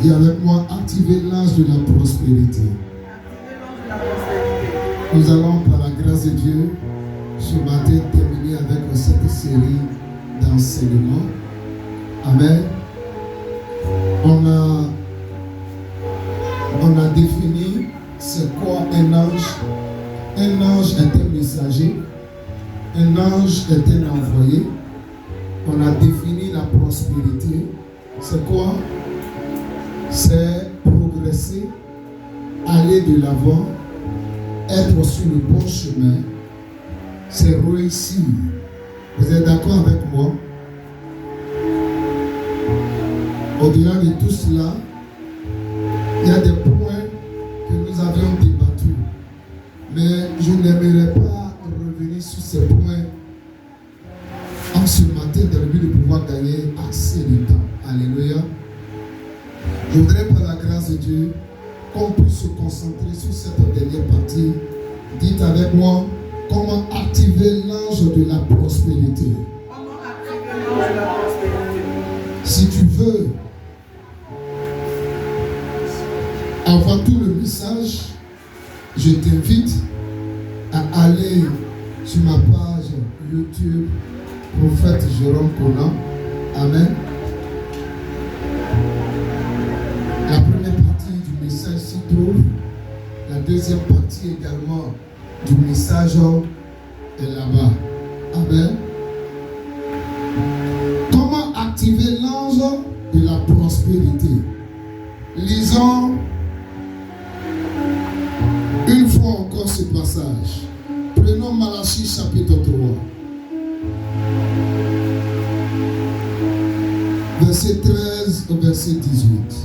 Dis avec moi, activez l'ange de la prospérité. Nous allons, par la grâce de Dieu, ce matin terminer avec cette série d'enseignements. Amen. On a défini c'est quoi un ange. Un ange est un messager. Un ange est un envoyé. On a défini la prospérité. C'est quoi? C'est progresser, aller de l'avant, être sur le bon chemin. C'est réussir. Vous êtes d'accord avec moi? Au-delà de tout cela, il y a des points que nous avions débattus. Mais je n'aimerais pas revenir sur ces points en ce matin dans le but de pouvoir gagner assez de temps. Alléluia. Je voudrais par la grâce de Dieu qu'on puisse se concentrer sur cette dernière partie. Dites avec moi comment activer l'ange de la prospérité. Comment activer l'ange de la prospérité? Si tu veux, avant tout le message, je t'invite à aller sur ma page YouTube Prophète Jérôme Conan. Amen. La première partie du message s'y trouve. La deuxième partie également du message est là-bas. Amen. Comment activer l'ange de la prospérité? Lisons une fois encore ce passage. Prenons Malachie chapitre 3. Verset 13 au verset 18.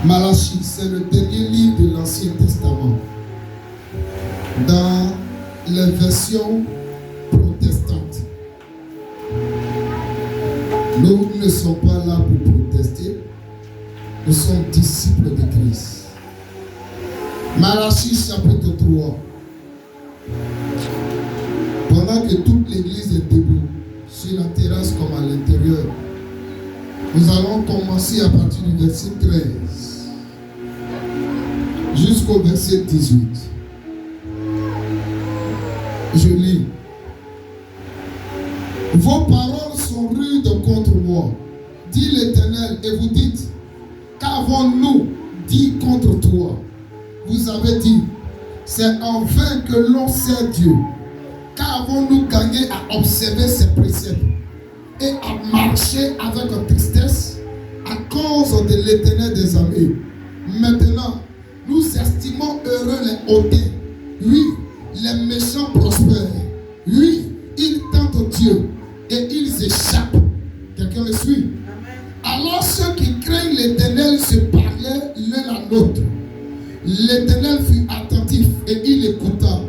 Malachie, c'est le dernier livre de l'Ancien Testament. Dans les versions protestantes. Nous ne sommes pas là pour protester. Nous sommes disciples de Christ. Malachie chapitre 3. Pendant que toute l'église est debout, sur la terrasse comme à l'intérieur, nous allons commencer à partir du verset 13 jusqu'au verset 18. Je lis. Vos paroles sont rudes contre moi, dit l'Éternel, et vous dites, qu'avons-nous dit contre toi? Vous avez dit, c'est en vain que l'on sert Dieu. Qu'avons-nous gagné à observer ses préceptes et à marcher avec tristesse à cause de l'Éternel des armées? Maintenant, nous estimons heureux les hautains. Oui, les méchants prospèrent. Oui, ils tentent Dieu et ils échappent. Quelqu'un me suit? Alors ceux qui craignent l'Éternel se parlaient l'un à l'autre. L'Éternel fut attentif et il écouta.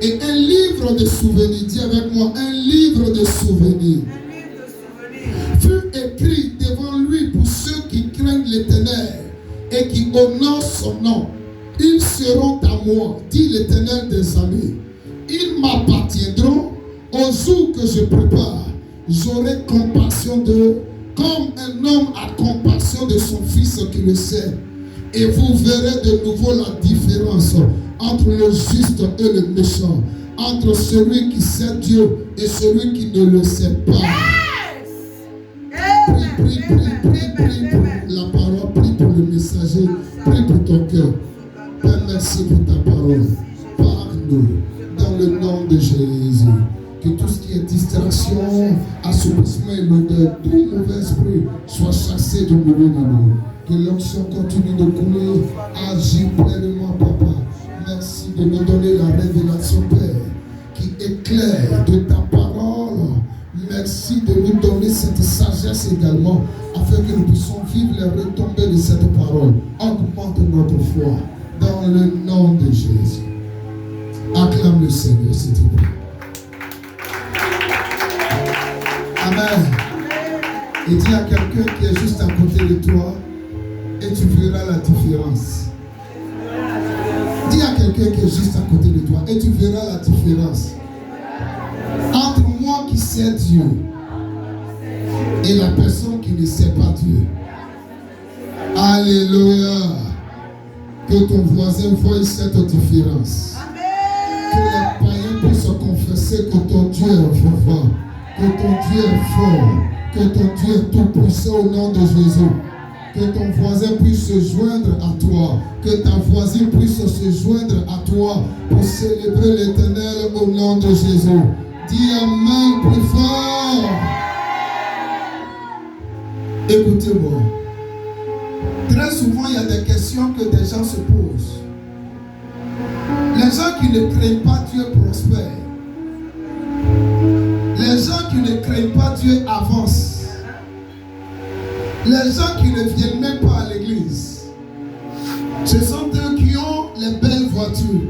Et un livre de souvenirs, dis avec moi, un livre de souvenirs fut écrit devant lui pour ceux qui craignent l'Éternel et qui honorent son nom. Ils seront à moi, dit l'Éternel des armées. Ils m'appartiendront au jour que je prépare. J'aurai compassion d'eux comme un homme a compassion de son fils qui le sait. Et vous verrez de nouveau la différence entre le juste et le méchant, entre celui qui sait Dieu et celui qui ne le sait pas. Prie pour la parole, prie pour le messager, prie pour ton cœur. Père, merci pour ta parole. Parle-nous dans le nom de Jésus. Que tout ce qui est distraction, assoupissement et l'odeur, tout mauvais esprit soit chassé du milieu de nous. Que l'onction continue de couler, agis pleinement, Papa. Merci de nous donner la révélation, Père, qui éclaire de ta parole. Merci de nous donner cette sagesse également, afin que nous puissions vivre les retombées de cette parole. Augmente notre foi dans le nom de Jésus. Acclame le Seigneur, s'il te plaît. Amen. Et dis à quelqu'un qui est juste à côté de toi, et tu verras la différence. Dis à quelqu'un qui est juste à côté de toi, et tu verras la différence entre moi qui sais Dieu et la personne qui ne sait pas Dieu. Alléluia. Que ton voisin voie cette différence. Que les païens puissent confesser que ton Dieu est vivant, que ton Dieu est fort, que ton Dieu est tout puissant au nom de Jésus. Que ton voisin puisse se joindre à toi, que ta voisine puisse se joindre à toi pour célébrer l'Éternel au nom de Jésus. Dis Amen plus fort. Écoutez-moi. Très souvent, il y a des questions que des gens se posent. Les gens qui ne craignent pas Dieu prospèrent. Les gens qui ne craignent pas Dieu avancent. Les gens qui ne viennent même pas à l'église, ce sont eux qui ont les belles voitures,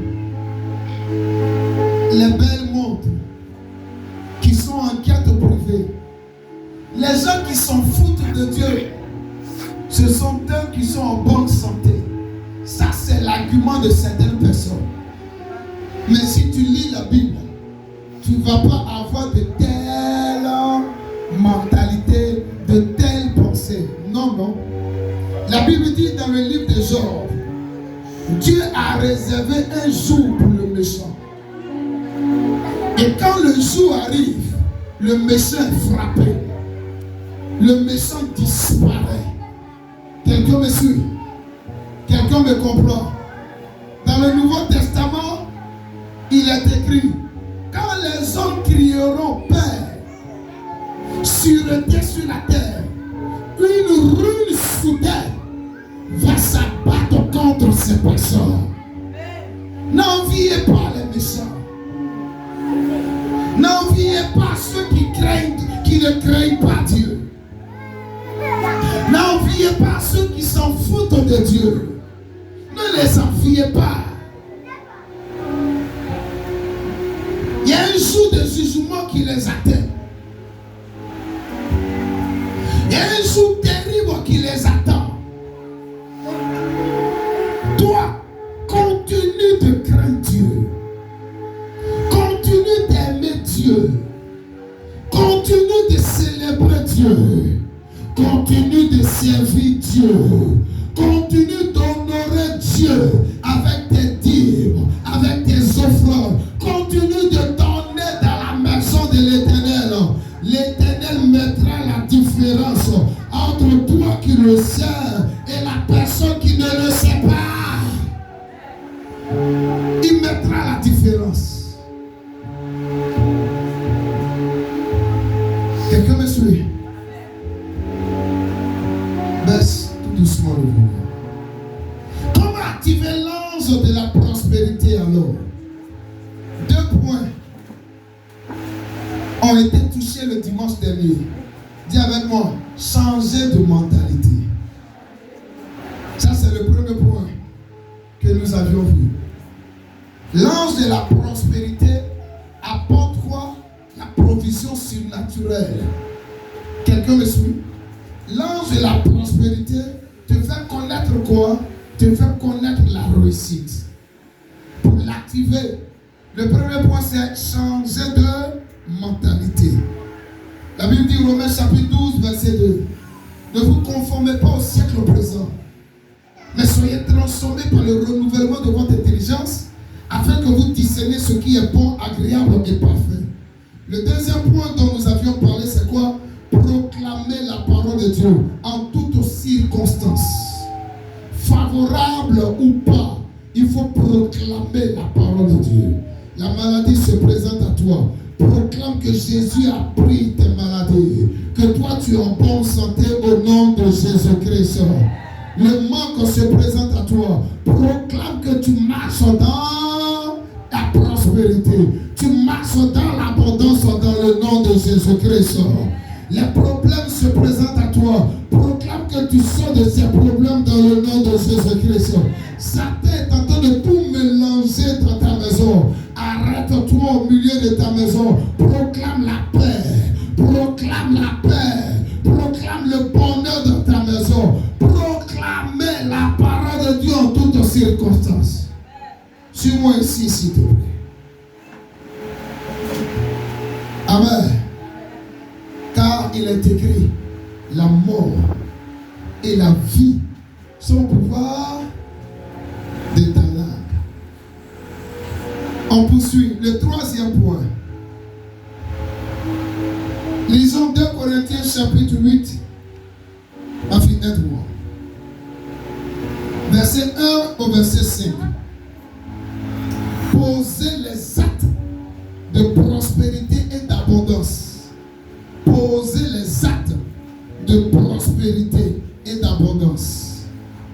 les belles montres, qui sont en quête privée. Les gens qui s'en foutent de Dieu, ce sont eux qui sont en bonne santé. Ça, c'est l'argument de certaines personnes. Mais si tu lis la Bible, tu ne vas pas avoir de telles mentalités, de telles pensées. Non, non. La Bible dit dans le livre de Job, Dieu a réservé un jour pour le méchant. Et quand le jour arrive, le méchant est frappé. Le méchant disparaît. Quelqu'un me suit? Quelqu'un me comprend? Dans le Nouveau Testament, il est écrit, quand les hommes crieront Père, sûreté sur la terre, une ruine soudaine va s'abattre contre ces personnes. N'enviez pas les méchants. N'enviez pas ceux qui ne craignent pas Dieu. N'enviez pas ceux qui s'en foutent de Dieu. Ne les enviez pas. Il y a un jour de jugement qui les attend. Il y a un jour terrible qui les attend. Toi, continue de craindre Dieu. Continue d'aimer Dieu. Continue de célébrer Dieu. Continue de servir Dieu. Continue d'honorer Dieu avec tes dîmes, avec tes offrandes. Continue de donner dans la maison de l'Éternel. L'Éternel mettra la différence entre toi qui le sers et la personne qui ne le sait pas. Il mettra la différence. Quelqu'un me suit? Baisse tout doucement le volume. Comment activer l'ange de la prospérité alors? 2 points ont été touchés le dimanche dernier. Dis avec moi, changer de mentalité. Ça, c'est le premier point que nous avions vu. L'ange de la prospérité apporte quoi? La provision surnaturelle. Quelqu'un me suit? L'ange de la prospérité te fait connaître quoi? Te fait connaître la réussite. Pour l'activer, le premier point, c'est changer de mentalité. La Bible dit, Romains chapitre 12, verset 2. Ne vous conformez pas au siècle présent, mais soyez transformés par le renouvellement de votre intelligence, afin que vous discerniez ce qui est bon, agréable et parfait. Le deuxième point dont nous avions parlé, c'est quoi? Proclamer la parole de Dieu en toutes circonstances. Favorable ou pas, il faut proclamer la parole de Dieu. La maladie se présente à toi. Proclame que Jésus a pris tes maladies. Que toi tu es en bonne santé au nom de Jésus-Christ. Le manque se présente à toi. Proclame que tu marches dans la prospérité. Tu marches dans l'abondance dans le nom de Jésus-Christ. Les problèmes se présentent à toi. Proclame que tu sors de ces problèmes dans le nom de Jésus-Christ. Satan est en train de tout mélanger dans ta maison. Arrête-toi au milieu de ta maison. Proclame la paix. Proclame la paix. Proclame le bonheur dans ta maison. Proclamez la parole de Dieu en toutes circonstances. Suis-moi ici, s'il te plaît. Amen. Car il est écrit, la mort et la vie sont au pouvoir de ta langue. On poursuit. Le troisième point. Lisons 2 Corinthiens chapitre 8. Aide-moi. Verset 1 au verset 5. Posez les actes de prospérité et d'abondance. Posez les actes de prospérité et d'abondance.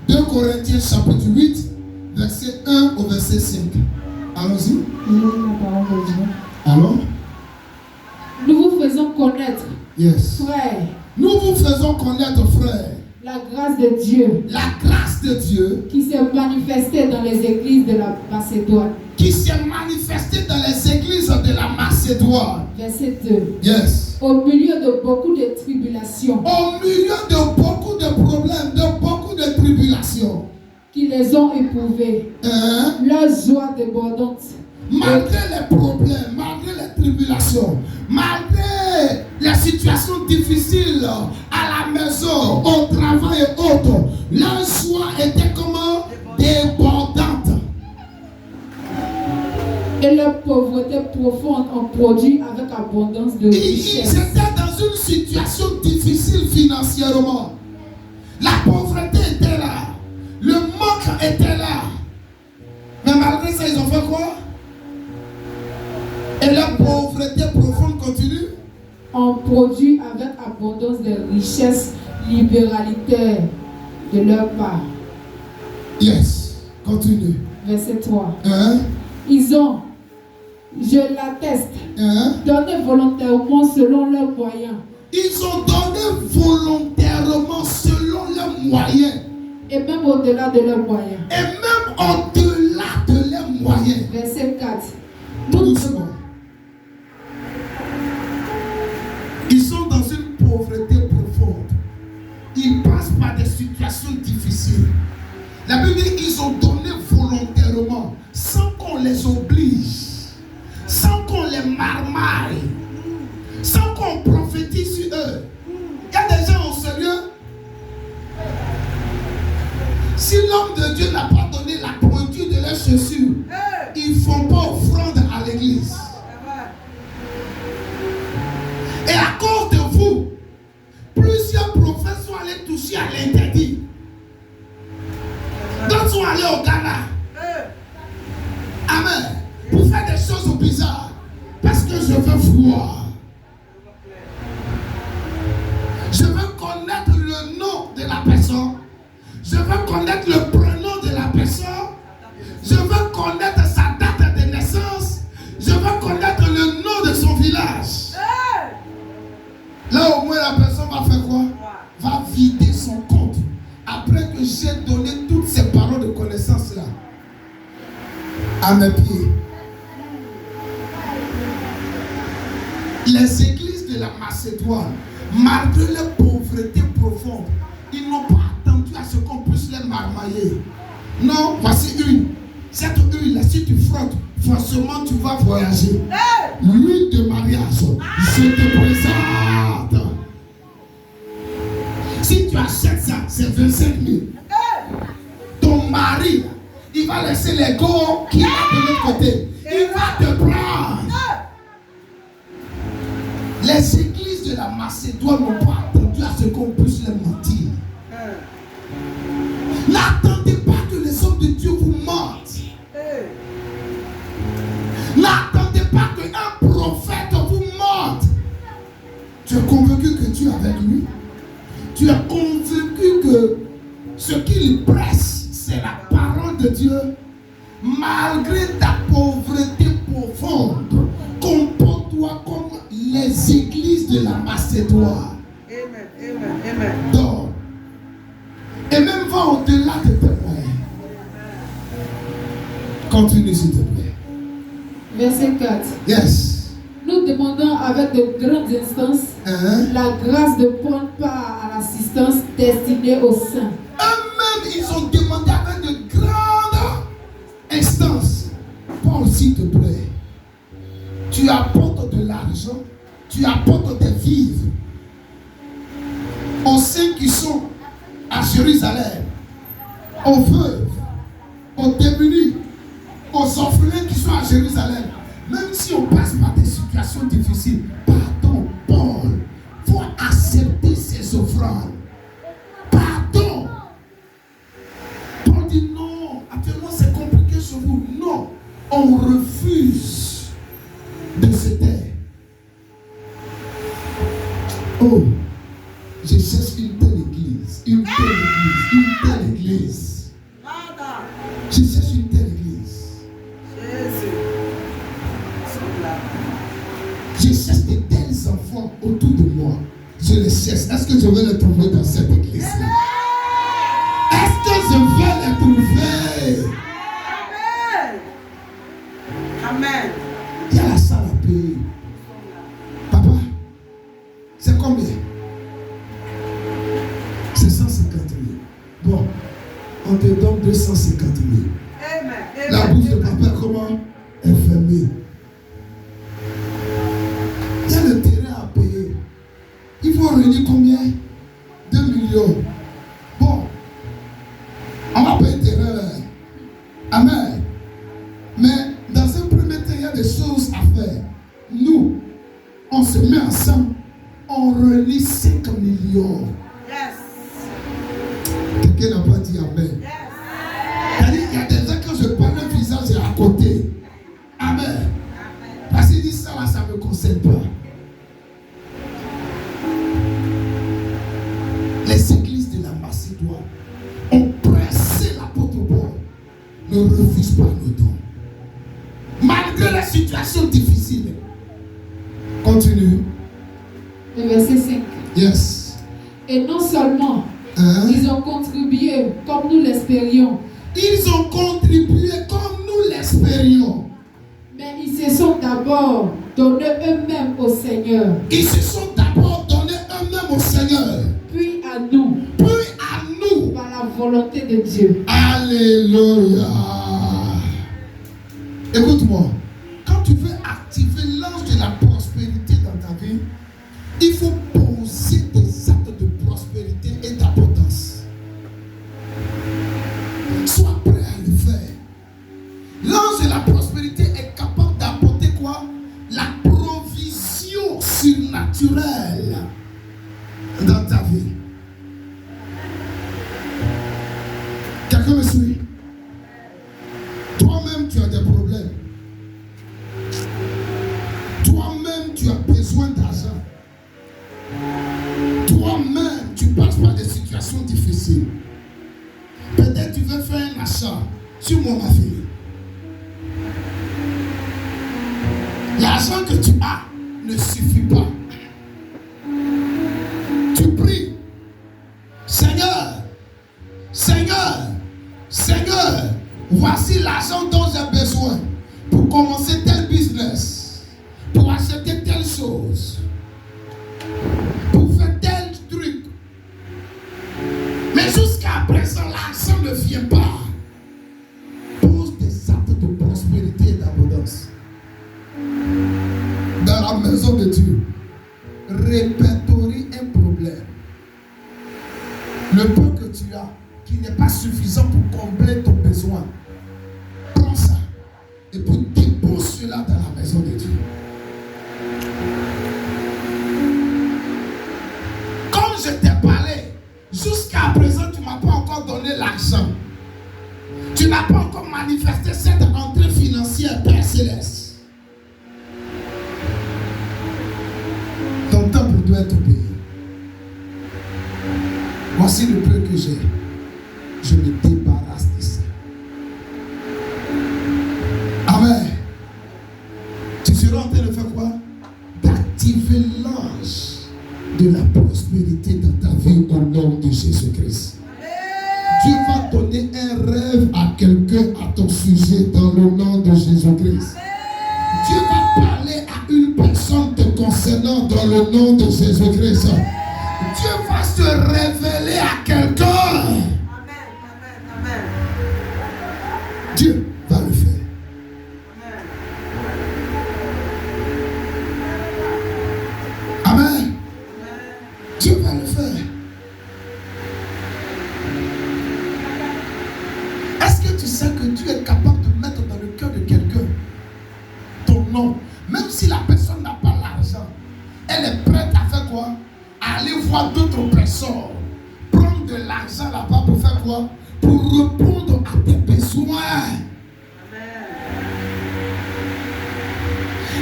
2 Corinthiens chapitre 8, verset 1 au verset 5. Allons-y. Alors? Nous vous faisons connaître, Yes. frères, Nous vous faisons connaître, frères, la grâce de Dieu la grâce de Dieu qui s'est manifestée dans les églises de la Macédoine. qui s'est manifestée dans les églises de la Macédoine. Verset 2. Yes. Au milieu de beaucoup de tribulations Au milieu de beaucoup de problèmes, de beaucoup de tribulations, qui les ont éprouvées, hein? leur joie débordante Malgré les problèmes, malgré les tribulations, malgré les situations difficiles à la maison, au travail et autres, leur joie était comment? Débordante. et leur pauvreté profonde ont produit avec abondance de Ils richesse. étaient dans une situation difficile financièrement. La pauvreté était là. Le manque était là. Mais malgré ça, ils ont fait quoi? Et la pauvreté profonde continue. Ont produit avec abondance de richesse libéralité de leur part. Yes. Continue. Verset 3. Hein? Ils ont, je l'atteste, Hein? donné volontairement selon leurs moyens Ils ont donné volontairement selon leurs moyens. et même au-delà de leurs moyens. Et même au-delà de leurs moyens. Verset 4. Doucement. Ils sont dans une pauvreté profonde. Ils passent par des situations difficiles. La Bible dit qu'ils ont donné volontairement, sans qu'on les oblige, sans qu'on les marmaille, sans qu'on prophétise sur eux. Il y a des gens au sérieux. Si l'homme de Dieu n'a pas donné la pointure de leurs chaussures, ils ne font pas offrande à l'église. Et à cause de vous, plusieurs prophètes sont allés toucher à l'interdit. D'autres sont allés au Ghana. Amen. Pour faire des choses bizarres. Parce que je veux voir. Je veux connaître le nom de la personne. Je veux connaître le prénom de la personne. Je veux connaître sa date de naissance. Je veux connaître le nom de son village. Là au moins la personne va faire quoi? Va vider son compte. Après que j'ai donné toutes ces paroles de connaissance là à mes pieds. Les églises de la Macédoine, malgré leur pauvreté profonde, ils n'ont pas attendu à ce qu'on puisse les marmailler. Non, voici une. Cette huile là, si tu frottes, forcément tu vas voyager. L'huile de mariage, je te présente. Si tu achètes ça, c'est 25 000. Ton mari, il va laisser les gars qui est de l'autre côté. Il va te prendre. Les églises de la Macédoine n'ont pas attendu à ce qu'on puisse les mentir. N'attendez pas que les hommes de Dieu vous mentent. N'attendez pas qu'un prophète vous mente. Tu es convaincu que tu es avec lui. Tu es convaincu que ce qu'il presse, c'est la parole de Dieu. Malgré ta pauvreté profonde, comporte-toi comme les églises de la Macédoine. Amen, amen, amen. Donne. Et même va au-delà de tes moyens. Continue s'il te plaît. Verset 4. Yes. Nous demandons avec de grandes instances Hein? la grâce de prendre part à l'assistance destinée aux saints. Eux-mêmes, ils ont demandé avec de grandes instances. Paul, s'il te plaît, tu apportes de l'argent, tu apportes des vivres saints qui sont à Jérusalem, aux veuves, aux démunis, aux orphelins qui sont à Jérusalem, même si on passe par des situations difficiles, pardon, Paul, il faut accepter ces offrandes. Pardon. Paul dit non, actuellement c'est compliqué sur vous. Non, on refuse de se taire. Oh, je cherche une telle église, une telle église, une telle église. Je cherche une telle église. Je cherche de tels enfants autour de moi. Je les cherche. Est-ce que je vais les trouver dans cette église-là? Est-ce que je vais les trouver? Amen. Il y a la salle à payer. Papa, c'est combien? C'est 150 000. Bon, on te donne 250 000. Amen. La bouche de papa, comment? Est fermée. Il y a le terrain à payer. Il faut réunir combien? 2 millions. Bon, on va payer le terrain là. Amen. Mais dans un premier temps, il y a des choses à faire. Nous, on se met ensemble, on réunit 5 millions. Yes. Quelqu'un n'a pas dit Amen. Yes. C'est-à-dire qu'il y a des gens, quand je parle, le visage est à côté. Amen. Parce qu'il dit ça là, ça ne me concerne pas. Les églises de la Macédoine ont pressé l'apôtre Paul. Ne refuse pas le don. Malgré les situations difficiles. Continue. Le verset 5. Yes. Et non seulement, Hein? ils ont contribué comme nous l'espérions, Ils ont contribué comme nous l'espérions. mais ils se sont d'abord donnés eux-mêmes au Seigneur, Ils se sont d'abord donnés eux-mêmes au Seigneur. puis à nous, Puis à nous. par la volonté de Dieu. Alléluia. Écoute-moi. Quand tu veux activer l'ange de la prospérité dans ta vie, il faut poser des actes de prospérité et d'abondance. Sois prêt à le faire. L'ange de la prospérité est capable d'apporter quoi? La provision surnaturelle dans ta vie. Quelqu'un me suit? Toi-même, tu as des problèmes. Toi-même, tu as besoin d'argent. Toi-même, tu passes par des situations difficiles. Peut-être tu veux faire un achat. Suis-moi, ma fille. L'argent que tu as ne suffit pas. Tu pries. Seigneur, Seigneur, Seigneur, voici l'argent dont j'ai besoin pour commencer tel business, pour acheter telle chose, pour faire tel truc. Mais jusqu'à présent, l'argent ne vient pas. Pose des actes de prospérité et d'abondance. Dans la maison de Dieu, répertorie un problème. Le peu que tu as, qui n'est pas suffisant pour combler ton besoin. Prends ça et puis dépose cela dans la maison de Dieu. Comme je t'ai parlé, jusqu'à présent, tu ne m'as pas encore donné l'argent. Tu n'as pas encore manifesté cette entrée financière, Père Céleste. Ton temple doit être payé. Voici le peu que j'ai. Je me débarrasse de ça. Amen. Tu seras en train de faire quoi? D'activer l'ange de la prospérité dans ta vie au nom de Jésus-Christ. Dieu va donner un rêve à quelqu'un à ton sujet dans le nom de Jésus-Christ. Dieu va parler à une personne te concernant dans le nom de Jésus-Christ. Dieu va se révéler à quelqu'un. Amen. Amen. Dieu va le faire. Amen. Dieu va le faire. es capable de mettre dans le cœur de quelqu'un ton nom, même si la personne n'a pas l'argent, elle est prête à faire quoi? À aller voir d'autres personnes, prendre de l'argent là-bas pour faire quoi? Pour répondre à tes besoins.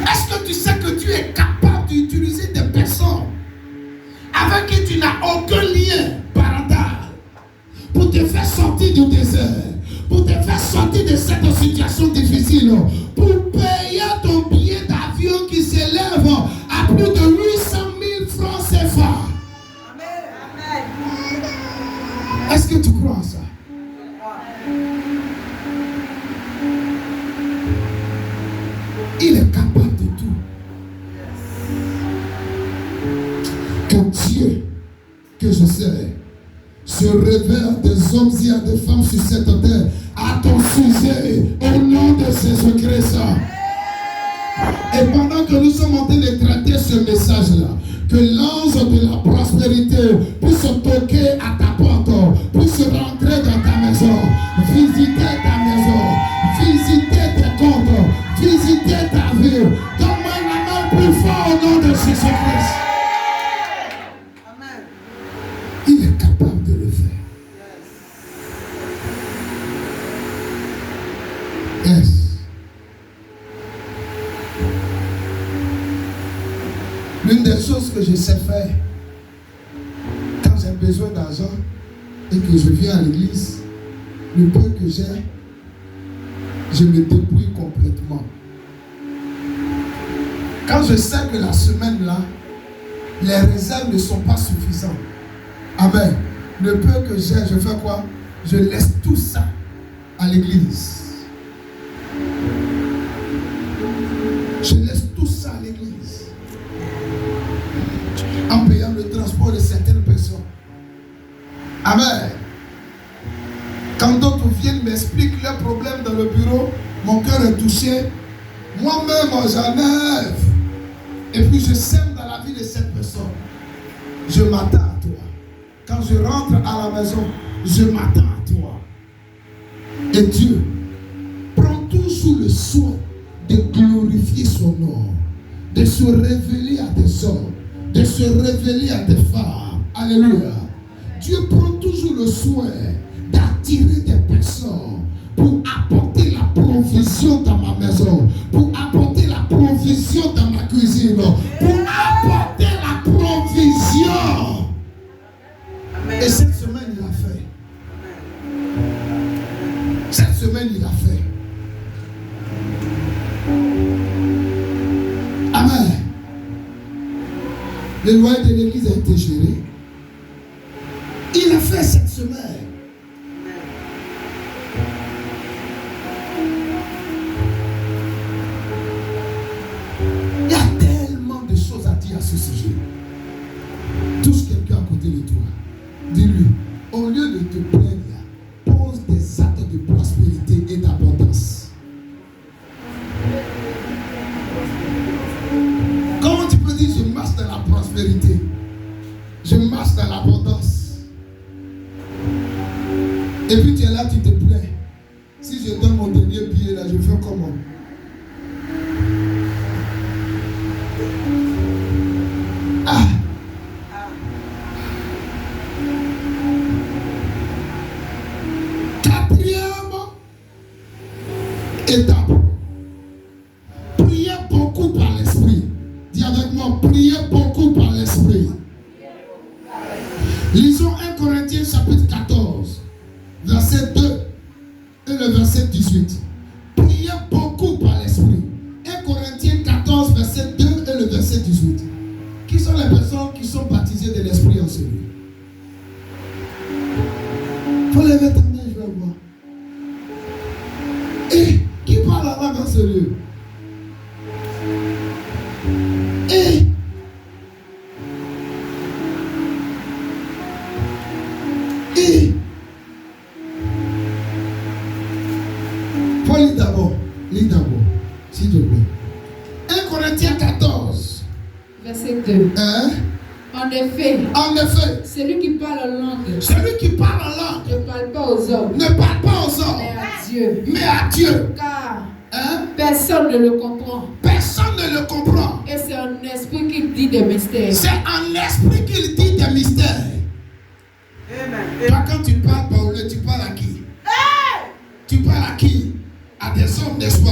Est-ce que tu sais que tu es capable d'utiliser des personnes avec qui tu n'as aucun lien parental pour te faire sortir du désert, pour te faire sortir de cette situation difficile, pour payer ton billet d'avion qui s'élève à plus de 800 000 francs CFA? Est-ce que tu crois en ça? Il est capable de tout. Que Dieu, que je sais, se révèle des hommes et à des femmes sur cette terre à ton sujet au nom de Jésus-Christ. Et pendant que nous sommes en train de traiter ce message-là, que l'ange de la prospérité puisse toquer à ta porte, puisse rentrer dans ta maison, visiter ta maison, visiter tes comptes, visiter ta vie. Donne-moi la main plus fort au nom de Jésus-Christ. Amen. Il est capable de le faire. Yes. L'une des choses que je sais faire quand j'ai besoin d'argent et que je viens à l'église, le peu que j'ai, je me débrouille complètement. Quand je sais que la semaine là, les réserves ne sont pas suffisantes, amen, le peu que j'ai, je fais quoi? Je laisse tout ça à l'église. Je laisse tout ça à l'église. En payant le transport de certaines personnes. Amen. Quand d'autres viennent m'expliquer leurs problèmes dans le bureau, mon cœur est touché. Moi-même, j'enlève. Et puis je sème dans la vie de cette personne. Je m'attends à toi. Quand je rentre à la maison, je m'attends à toi. Et Dieu prend toujours le soin de glorifier son nom, de se révéler à des hommes, de se révéler à des femmes. Alléluia. Dieu prend toujours le soin d'attirer des personnes pour apporter la provision dans ma maison, pour apporter la provision dans ma cuisine, pour apporter la provision. Amen. Et cette semaine, il a fait. Cette semaine, il a fait. Amen. Le loyer de l'église a été géré. Il a fait cette semaine. Il y a tellement de choses à dire à ce sujet. Touche quelqu'un à côté de toi. Dis-lui, au lieu de te plaindre, pose des actes de prospérité et d'abondance. Comment tu peux dire je marche dans la prospérité? Je marche dans l'abondance. Et puis tu es là, tu te plains. Si je donne mon dernier billet là, je fais comment? Ah! Quatrième étape. Priez beaucoup par l'esprit. Dis avec moi, priez beaucoup par l'esprit. Lisons 1 Corinthiens chapitre 14, verset 2 et le verset 18. Priez beaucoup par l'esprit. 1 Corinthiens 14, verset 2 et le verset 18. Qui sont les personnes qui sont baptisées de l'esprit en celui? Il faut lever ta main, je vais voir. Et qui parle en langue en ce lieu? Et faut lire d'abord, s'il te plaît. 1 Corinthiens 14, verset 2. hein? En effet, Celui qui parle en langue qui parle en langue ne parle pas aux hommes, ne parle pas aux hommes, mais à Dieu. Mais à Dieu. Car Hein? personne ne le comprend. Personne ne le comprend. Et c'est un esprit qui dit des mystères. C'est un esprit qui dit des mystères. Toi, quand tu parles baoulé, tu parles à qui? Tu parles à qui? À des hommes, n'est-ce pas?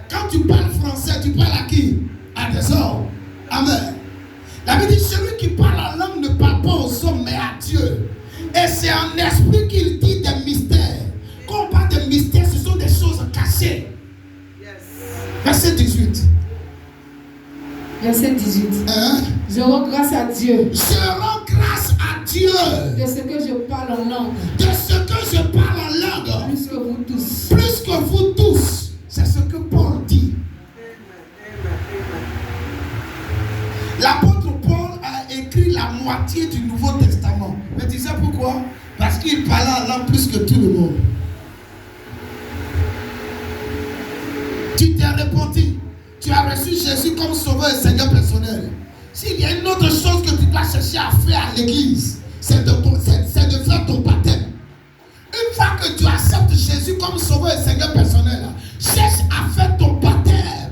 Quand tu parles français, tu parles à qui? À des hommes. Amen. La Bible dit, celui qui parle en langue ne parle pas aux hommes, mais à Dieu. Et c'est un esprit qui dit des mystères. Quand on parle de mystères, ce sont des choses cachées. Verset 18. Verset 18. Hein? Je rends grâce à Dieu Je rends grâce à Dieu de ce que je parle en langue. de ce que je parle en langue. Plus que vous tous. Plus que vous tous. C'est ce que Paul dit. L'apôtre Paul a écrit la moitié du Nouveau Testament. Mais tu sais pourquoi? Parce qu'il parlait en langue plus que tout le monde. Tu t'es repenti. Tu as reçu Jésus comme sauveur et Seigneur personnel. S'il y a une autre chose que tu dois chercher à faire à l'église, c'est de faire ton baptême. Une fois que tu acceptes Jésus comme sauveur et Seigneur personnel, cherche à faire ton baptême.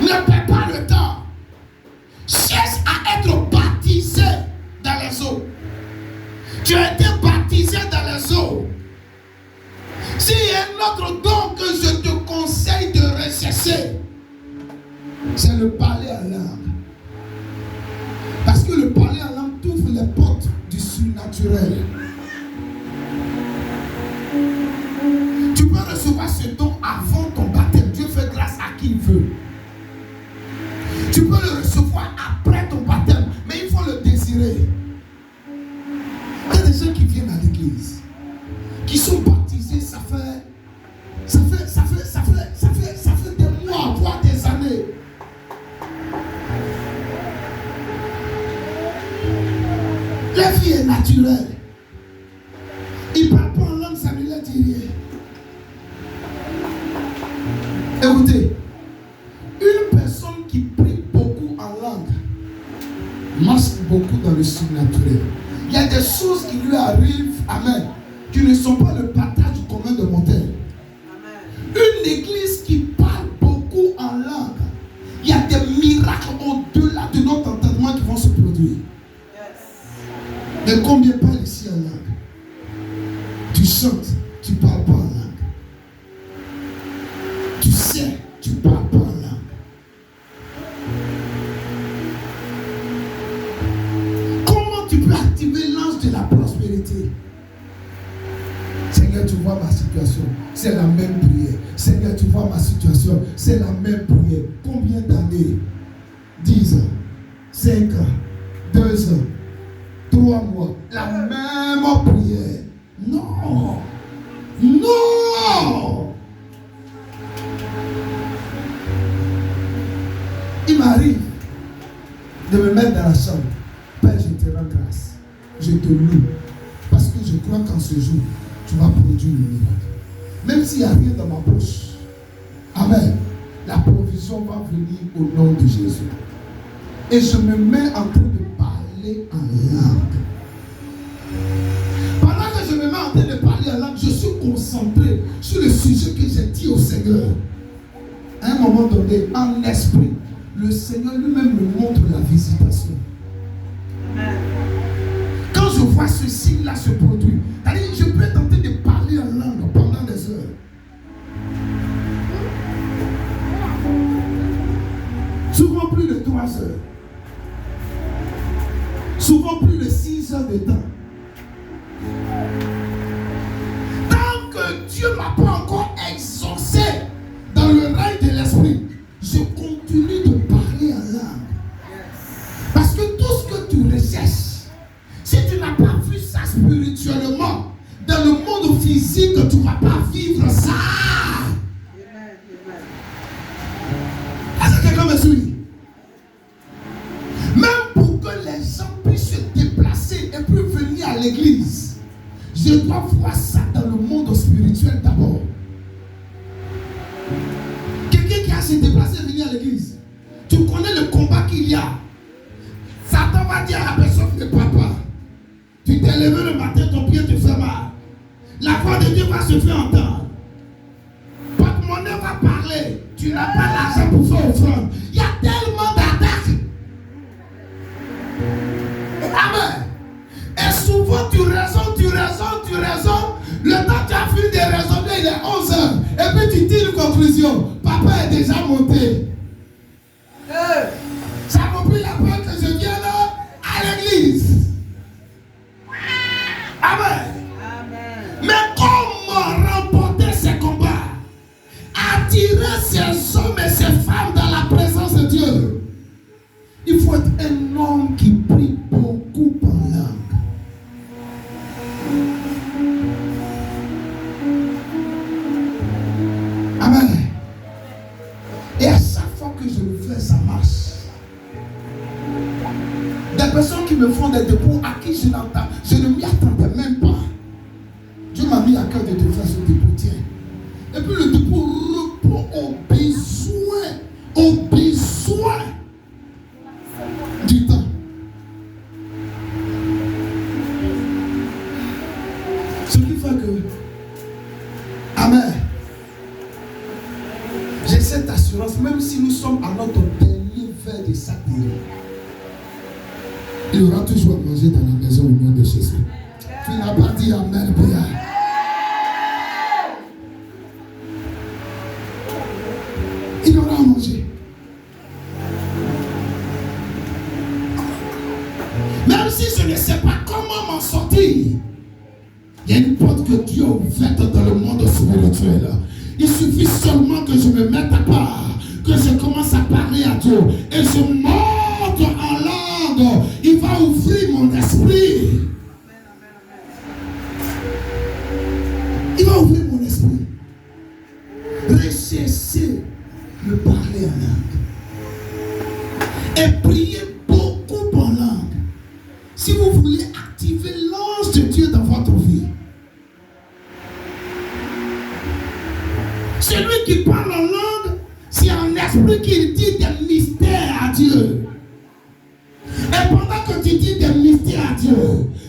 Ne perds pas le temps. Cherche à être baptisé dans les eaux. Tu as été baptisé dans les eaux. S'il y a un autre don que je te conseille de rechercher, c'est le parler en langue. Parce que le parler en langue t'ouvre les portes du surnaturel. Tu peux recevoir ce don avant ton baptême. Dieu fait grâce à qui il veut. Tu peux le recevoir après ton baptême, mais il faut le désirer. Il y a des gens qui viennent à l'église, qui sont baptisés, ça fait des mois, voire des années. La vie est naturelle. Il ne parle pas en langue, ça ne lui dit rien. Écoutez, une personne qui prie beaucoup en langue marche beaucoup dans le surnaturel. Il y a des choses qui lui arrivent, amen, qui ne sont pas le partage du commun de mortels. Une église qui parle beaucoup en langue, il y a des miracles au-delà de notre entendement qui vont se produire. Mais combien parlent ici en langue? Tu chantes, tu ne parles pas en langue. Tu sais, tu ne parles pas en langue. Comment tu peux activer l'ange de la prospérité? Seigneur, tu vois ma situation, c'est la même prière. Seigneur, tu vois ma situation, c'est la même prière. Combien d'années? 10 ans, 5 ans, 2 ans, 3 mois, la même prière. Non! Non! Il m'arrive de me mettre dans la chambre. Père, je te rends grâce. Je te loue. Parce que je crois qu'en ce jour, tu vas produire le miracle. Même s'il n'y a rien dans ma bouche. Amen. La provision va venir au nom de Jésus. Et je me mets en train de parler en langue. Pendant que je me mets en train de parler en langue, je suis concentré sur le sujet que j'ai dit au Seigneur. À un moment donné, en esprit, le Seigneur lui-même me montre la visitation. Quand je vois ce signe-là se produire, je peux tenter de parler en langue pendant des heures. Souvent plus de 3 heures. Souvent plus de 6 heures de temps. Tant que Dieu ne m'a pas encore exaucé dans le règne de l'esprit, je continue de parler en langue. Parce que tout ce que tu recherches, si tu n'as pas vu ça spirituellement, dans le monde physique, tu ne vas pas vivre ça. Est-ce que quelqu'un me suit? Même pour que les gens puissent se déplacer et puis venir à l'église, je dois voir ça dans le monde spirituel d'abord. Quelqu'un qui a se déplacé et venir à l'église, tu connais le combat qu'il y a. Satan va dire à la personne de papa, tu t'es levé le matin, ton pied te fait mal. La voix de Dieu va voix se fait entendre. Porte-monnaie va parler. Tu n'as pas l'argent pour faire offrande. Il y a tellement d'attaques. Amen. Et souvent tu raisonnes. Le temps que tu as fini de raisonner, il est 11 heures. Et puis tu tires une conclusion. Papa est déjà monté. Ça m'a pris la peine que je vienne à l'église. Amen. Mais comment remporter ces combats? Attirer ces hommes et ces femmes dans la présence de Dieu. Il faut être un homme qui prie beaucoup en langue. Amen. Et à chaque fois que je le fais, ça marche. Des personnes qui me font des dépôts à qui je n'entends, je ne m'y attendais même pas. Dieu m'a mis à cœur de te faire ce dépôt, tiens. Et puis le dépôt répond aux besoins du temps. Ce qui fait que, amen, j'ai cette assurance, même si nous sommes à notre dernier verre de sacré, il y aura toujours à manger dans la maison au nom de Jésus. Tu n'as pas dit amen, Pierre. Il y aura à manger. Même si je ne sais pas comment m'en sortir, il y a une porte que Dieu a ouverte dans le monde spirituel. Il suffit seulement que je me mette à part, que je commence à parler à Dieu et je monte en langue. Il va ouvrir mon esprit. Il va ouvrir mon esprit. Recherchez le parler en langue. Et priez beaucoup en langue. Si vous voulez activer l'ange de Dieu dans votre vie. Celui qui parle en langue, c'est un esprit qui dit des mystères à Dieu. Et pendant que tu dis des mystères à Dieu,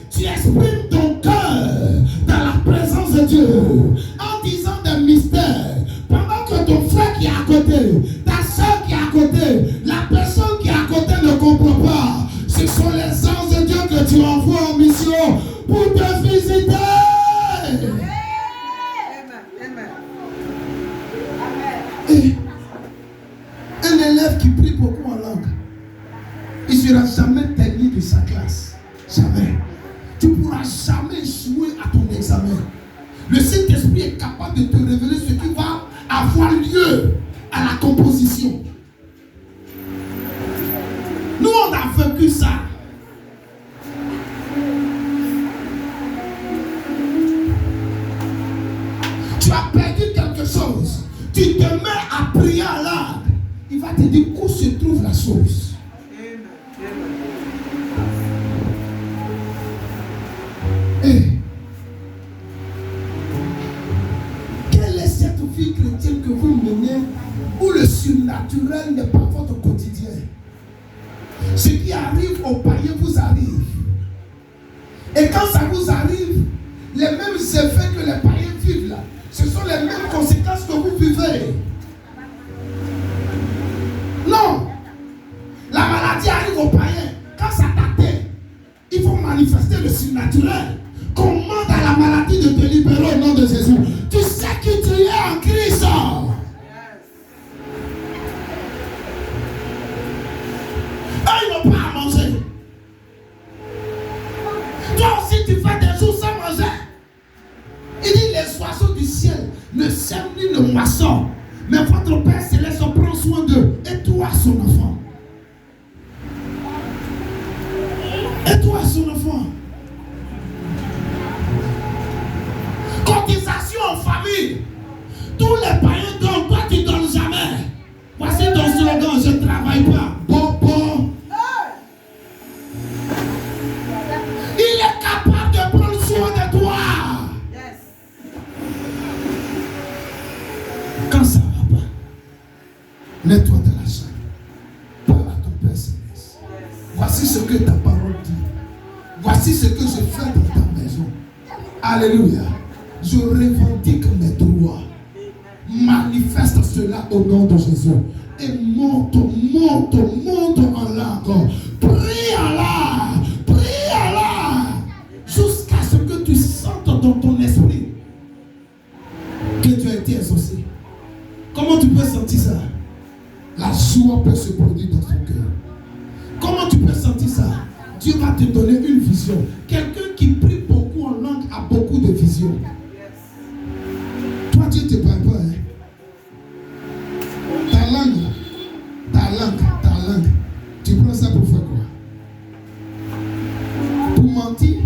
tu exprimes ton cœur dans la présence de Dieu en disant des mystères. Pendant que ton frère qui est à côté, ta soeur qui est à côté, la personne qui est à côté ne comprend pas. Ce sont les anges de Dieu que tu envoies en mission pour te visiter. Et un élève qui prie beaucoup en langue, il ne sera jamais dernier de sa classe. Jamais. Tu ne pourras jamais échouer à ton examen. Le Saint-Esprit est capable de te révéler ce qui va avoir lieu à la composition. Nous, on a vécu ça. Tu as perdu quelque chose. Tu te mets à prier à l'âme. Il va te dire où se trouve la chose. Et quelle est cette vie chrétienne que vous menez où le surnaturel n'est pas votre quotidien? Ce qui arrive aux païens vous arrive. Et quand ça vous arrive, les mêmes effets que les païens vivent là, ce sont les mêmes conséquences que vous vivez. Non. La maladie arrive aux païens. Quand ça t'atteint, il faut manifester le surnaturel. Commande à la maladie de te libérer au nom de Jésus. Tu sais qui tu es en Christ. Eux, ils n'ont pas à manger. Toi aussi, tu fais des jours sans manger. Il dit les oiseaux du ciel ne sèment ni ne moissonnent, mais votre Père Céleste prend soin d'eux. Et toi, son enfant. Et toi, son enfant. Cotisation en famille. Tous les païens donnent, toi tu ne donnes jamais. Voici ton slogan, je ne travaille pas. Bon. Il est capable de prendre soin de toi. Quand ça ne va pas, mets-toi dans la chambre. Parle à ton Père Céleste. Voici ce que ta parole dit. Voici ce que je fais dans ta maison. Alléluia. Je revendique mes droits. Manifeste cela au nom de Jésus. Et monte en langue. Prie Allah. Jusqu'à ce que tu sentes dans ton esprit que tu as été exaucé. Comment tu peux sentir ça? La joie peut se produire dans ton cœur. Comment tu peux sentir ça? Dieu va te donner une vision. Quelqu'un qui prie beaucoup en langue a beaucoup de visions. Toi, Dieu ne te parle pas. Hein? Ta langue. Tu prends ça pour faire quoi? Pour mentir?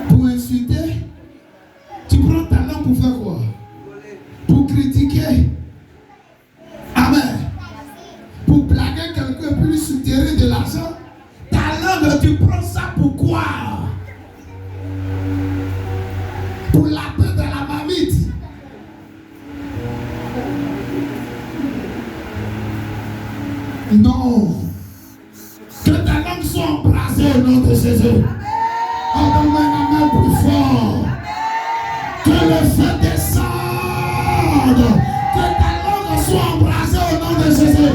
Pour insulter? Tu prends ta langue pour faire quoi? Pour critiquer? Amen. Pour blaguer quelqu'un et puis soutirer de l'argent? Ta langue, tu prends ça pour quoi? Pour la paix de la marmite? Non. Que ta langue soit embrasée au nom de Jésus. On donne un amen plus fort. Que le feu descende. Que ta langue soit embrasée au nom de Jésus.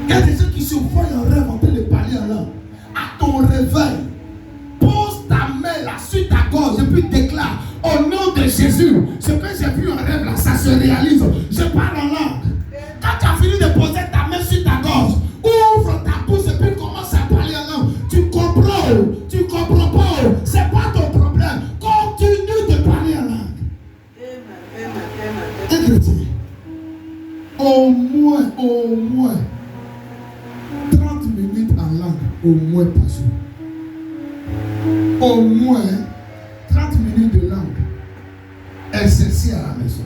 Il y a des gens qui se voient en rêve en train de parler en langue. À ton réveil, pose ta main là sur ta gorge et puis déclare au nom de Jésus. Ce que j'ai vu en rêve là, ça se réalise. Je parle en langue. Quand tu as fini de poser ta main sur ta gorge, ouvre ta bouche et puis commence à parler en langue. Tu comprends pas, c'est pas ton problème. Continue de parler en langue. Un chrétien, au moins 30 minutes en langue, au moins par jour. Au moins 30 minutes de langue. Exercer à la maison.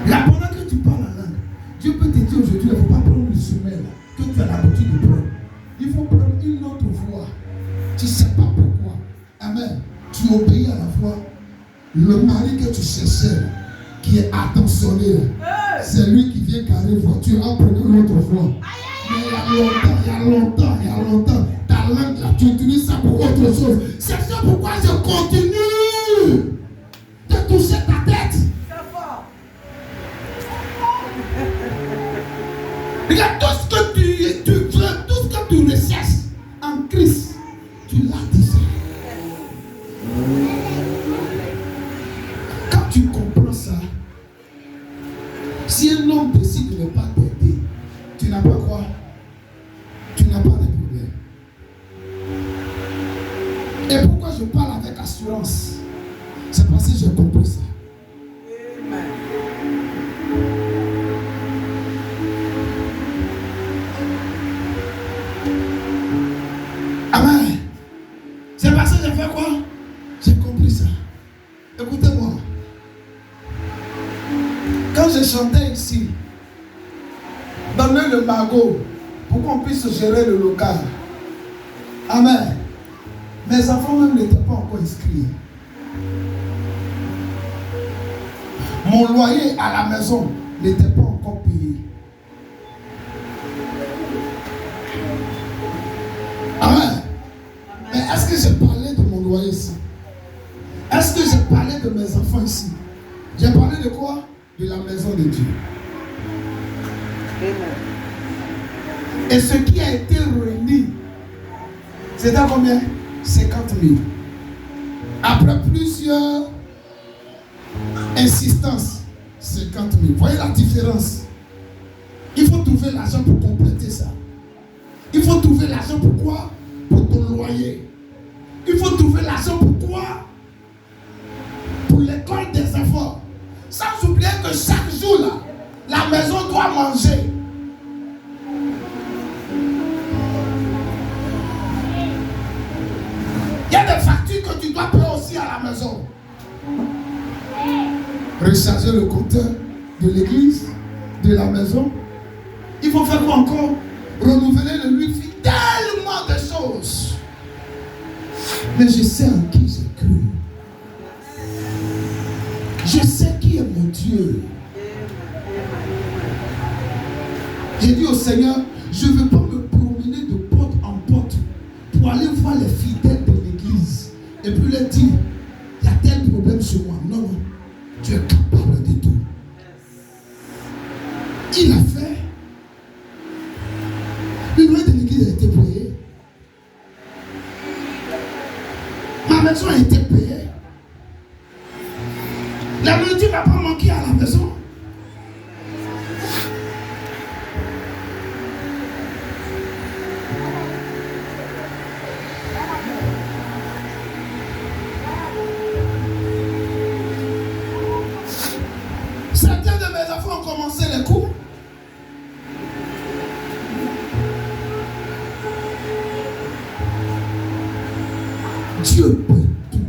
Là, pendant que tu parles en langue, Dieu peut te dire aujourd'hui, il ne faut pas prendre le sommeil que tu as l'habitude de prendre. Il faut prendre une autre voie. Tu ne sais pas pourquoi. Amen. Tu obéis à la voix. Le mari que tu cherchais, qui est attentionné, c'est lui qui vient carrer voiture en prenant l'autre voie. Mais il y a longtemps, ta langue là, tu utilises ça pour autre chose. C'est ça pourquoi je continue de toucher ta tête. Regarde tout ce que tu veux, tout ce que tu recherches en Christ, tu l'as déjà. Quand tu comprends ça, si un homme décide de ne pas t'aider, tu n'as pas quoi? Tu n'as pas de problème. Et pourquoi je parle avec assurance? C'est parce que j'ai compris ça. Amen. C'est parce que j'ai fait quoi? J'ai compris ça. Écoutez-moi. Quand je chantais ici, donnez le magot pour qu'on puisse gérer le local. Amen. Mes enfants même n'étaient pas encore inscrits. Mon loyer à la maison n'était pas encore payé. Amen. Mais est-ce que j'ai parlé de mon loyer ici? Est-ce que j'ai parlé de mes enfants ici? J'ai parlé de quoi? De la maison de Dieu. Et ce qui a été réuni, c'était combien? 50 000. Après plusieurs insistances, 50 000. Voyez la différence? Il faut trouver l'argent pour compléter ça. Il faut trouver l'argent pour quoi? Pour ton loyer. Il faut trouver l'argent pour quoi? Pour l'école des enfants. Sans oublier que chaque jour, là, la maison doit manger. Il y a des factures que tu dois payer aussi à la maison. Recharger le compteur de l'église, de la maison. Il faut faire quoi encore? Renouveler le wifi. Tellement de choses. Mais je sais en qui j'ai cru. Je sais qui est mon Dieu. J'ai dit au Seigneur, je ne veux pas me promener de porte en porte pour aller voir les fidèles de l'église. voulais dire, il y a tel problème sur moi. Non, non. Tu es capable de tout. Il a fait. Le loyer de l'église a été payé. Ma maison a été payée. La nourriture n'a pas manqué à la maison. Certains de mes enfants ont commencé les cours. Dieu peut tout.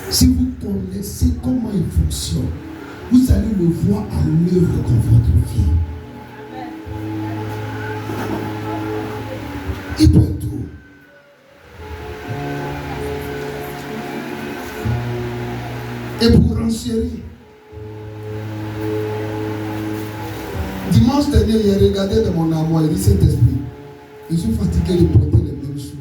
Si vous connaissez comment il fonctionne, vous allez le voir à l'œuvre dans votre vie. Il peut tout. Et pour renchérir, dimanche dernier, il a regardé dans mon armoire, il dit Saint-Esprit, je suis fatigué de porter les mêmes choses.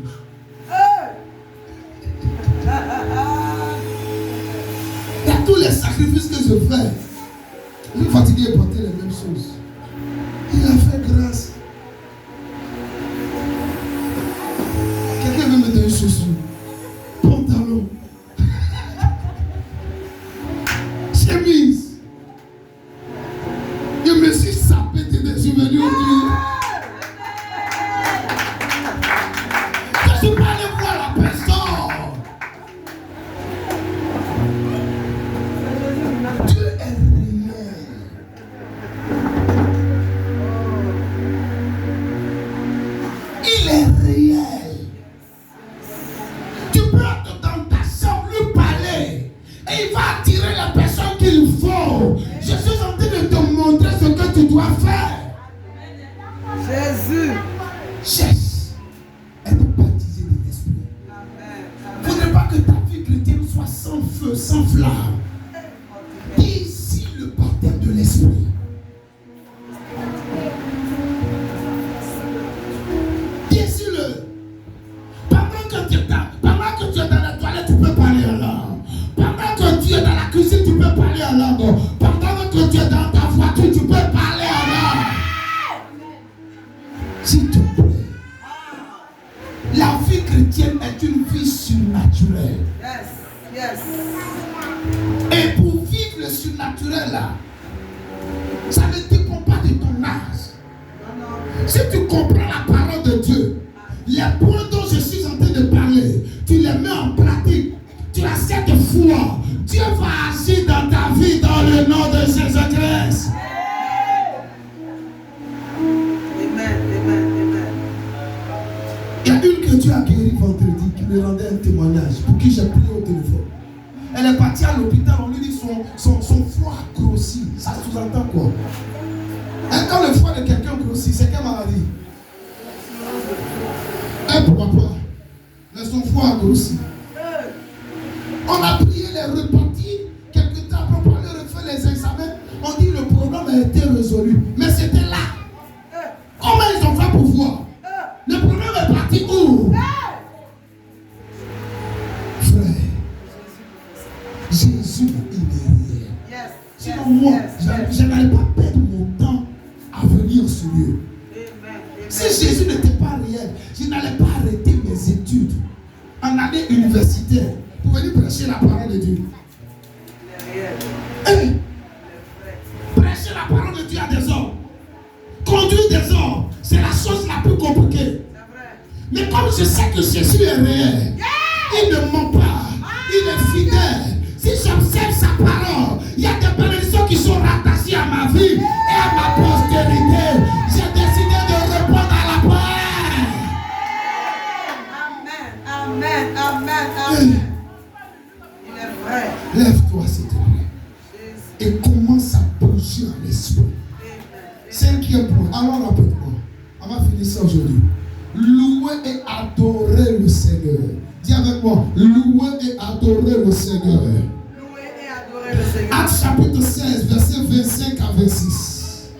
Il y a tous les sacrifices que je fais. Je suis fatigué de porter les mêmes choses. Il a fait grâce. Quelqu'un veut me donner une chaussure, pantalon, chemise. Je me suis sapé de mes souvenirs aujourd'hui. Je ne suis pas allé voir la personne. Dieu est réel. Il est réel. Tu peux être dans ta chambre lui parler et il va attirer la personne qu'il faut. Je suis en train de te montrer ce que tu dois faire. Jésus. Cherche être baptisé de l'esprit. Il ne faudrait pas que ta vie chrétienne soit sans feu, sans flamme. Ici le baptême de l'esprit. Dis-le. Pendant que tu es dans la toilette, tu peux parler en langue. Pendant que tu es dans la cuisine, tu peux parler en langue. Pendant que tu es dans ta voiture, tu peux parler en langue. S'il te plaît. La vie chrétienne est une vie surnaturelle. Yes, yes. Et pour vivre le surnaturel là, ça ne dépend pas de ton âge. Si tu comprends la parole de Dieu, les points dont je suis en train de parler, tu les mets en pratique. Tu as cette foi. Dieu va agir dans ta vie dans le nom de Jésus-Christ. Amen, amen, amen. Il y a une que Dieu a guérie vendredi qui me rendait un témoignage pour qui j'ai prié au téléphone. Elle est partie à l'hôpital, on lui dit son foie a grossi. Ça sous-entend quoi? Et quand le foie de quelqu'un grossit, c'est quelle maladie? Pourquoi pas? Mais son foie a grossi. On a prié les repartis. Quelque temps après, on a refait les examens. On dit le problème a été résolu. Mais c'était là. Comment ils ont fait pour voir? Le problème est parti où? Frère, Jésus, il est réel. Sinon, moi, je n'allais pas perdre mon temps à venir sur lui. Si Jésus n'était pas réel, je n'allais pas arrêter mes études en année universitaire pour venir prêcher la parole de Dieu. Hey, prêcher la parole de Dieu à des hommes, conduire des hommes, c'est la chose la plus compliquée. Mais comme je sais que Jésus est réel, il ne ment pas, il est fidèle. Si j'observe sa parole, il y a des bénédictions qui sont rattachées à ma vie et à ma postérité. J'ai décidé de répondre à la prière. Amen, amen, amen. Il est vrai. Lève-toi s'il te plaît et commence à bouger en l'esprit. Cinquième point, allons rapidement. On va finir ça aujourd'hui. Louer et adorer le Seigneur. Dis avec moi, louer et adorer le Seigneur. Louer et adorer le Seigneur. Actes chapitre 16, verset 25 à 26.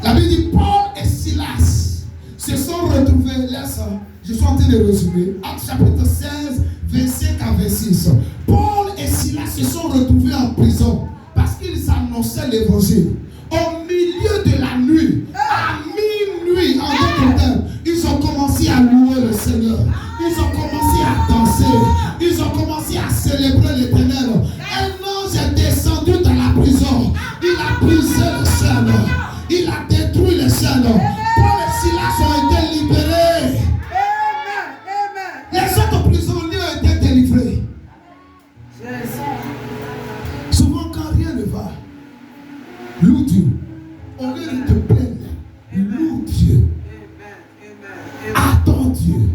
La Bible dit Paul et Silas se sont retrouvés, laisse, je suis en train de résumer, Actes chapitre 16, verset 4 à 26. Paul et Silas se sont retrouvés en prison parce qu'ils annonçaient l'évangile. Au milieu de la nuit, à minuit, en d'autres termes, ils ont commencé à louer le Seigneur. Ils ont commencé à danser. Ils ont commencé à célébrer l'Éternel. Un ange est descendu dans la prison. Il a brisé le chaîne. Il a détruit le chaîne. Paul et Silas ont été libérés. Les autres prisonniers ont été délivrés. Souvent, quand rien ne va, loue Dieu. Au lieu de te plaindre, loue Dieu. Attends Dieu.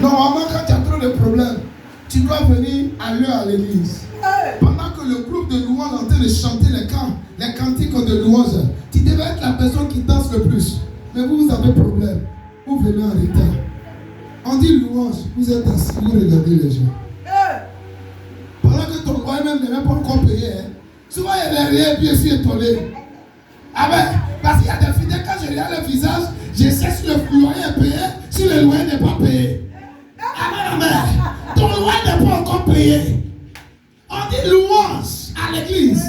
Normalement, quand tu as trop de problèmes, tu dois venir à l'heure à l'église. Pendant que le groupe de louanges est en train de chanter les cantiques de louanges, tu devais être la personne qui danse le plus. Mais vous avez problème. Vous venez en retard. On dit louange, vous êtes assis, vous regardez les gens. Pendant que ton loyer même n'est même pas encore payé. Souvent, il y a rien, puis je suis étonné. Amen. Parce qu'il y a des fidèles, quand je regarde le visage, je sais si le loyer est payé, si le loyer n'est pas payé. Amen, amen. Ton loyer n'est pas encore payé. On dit louange à l'église.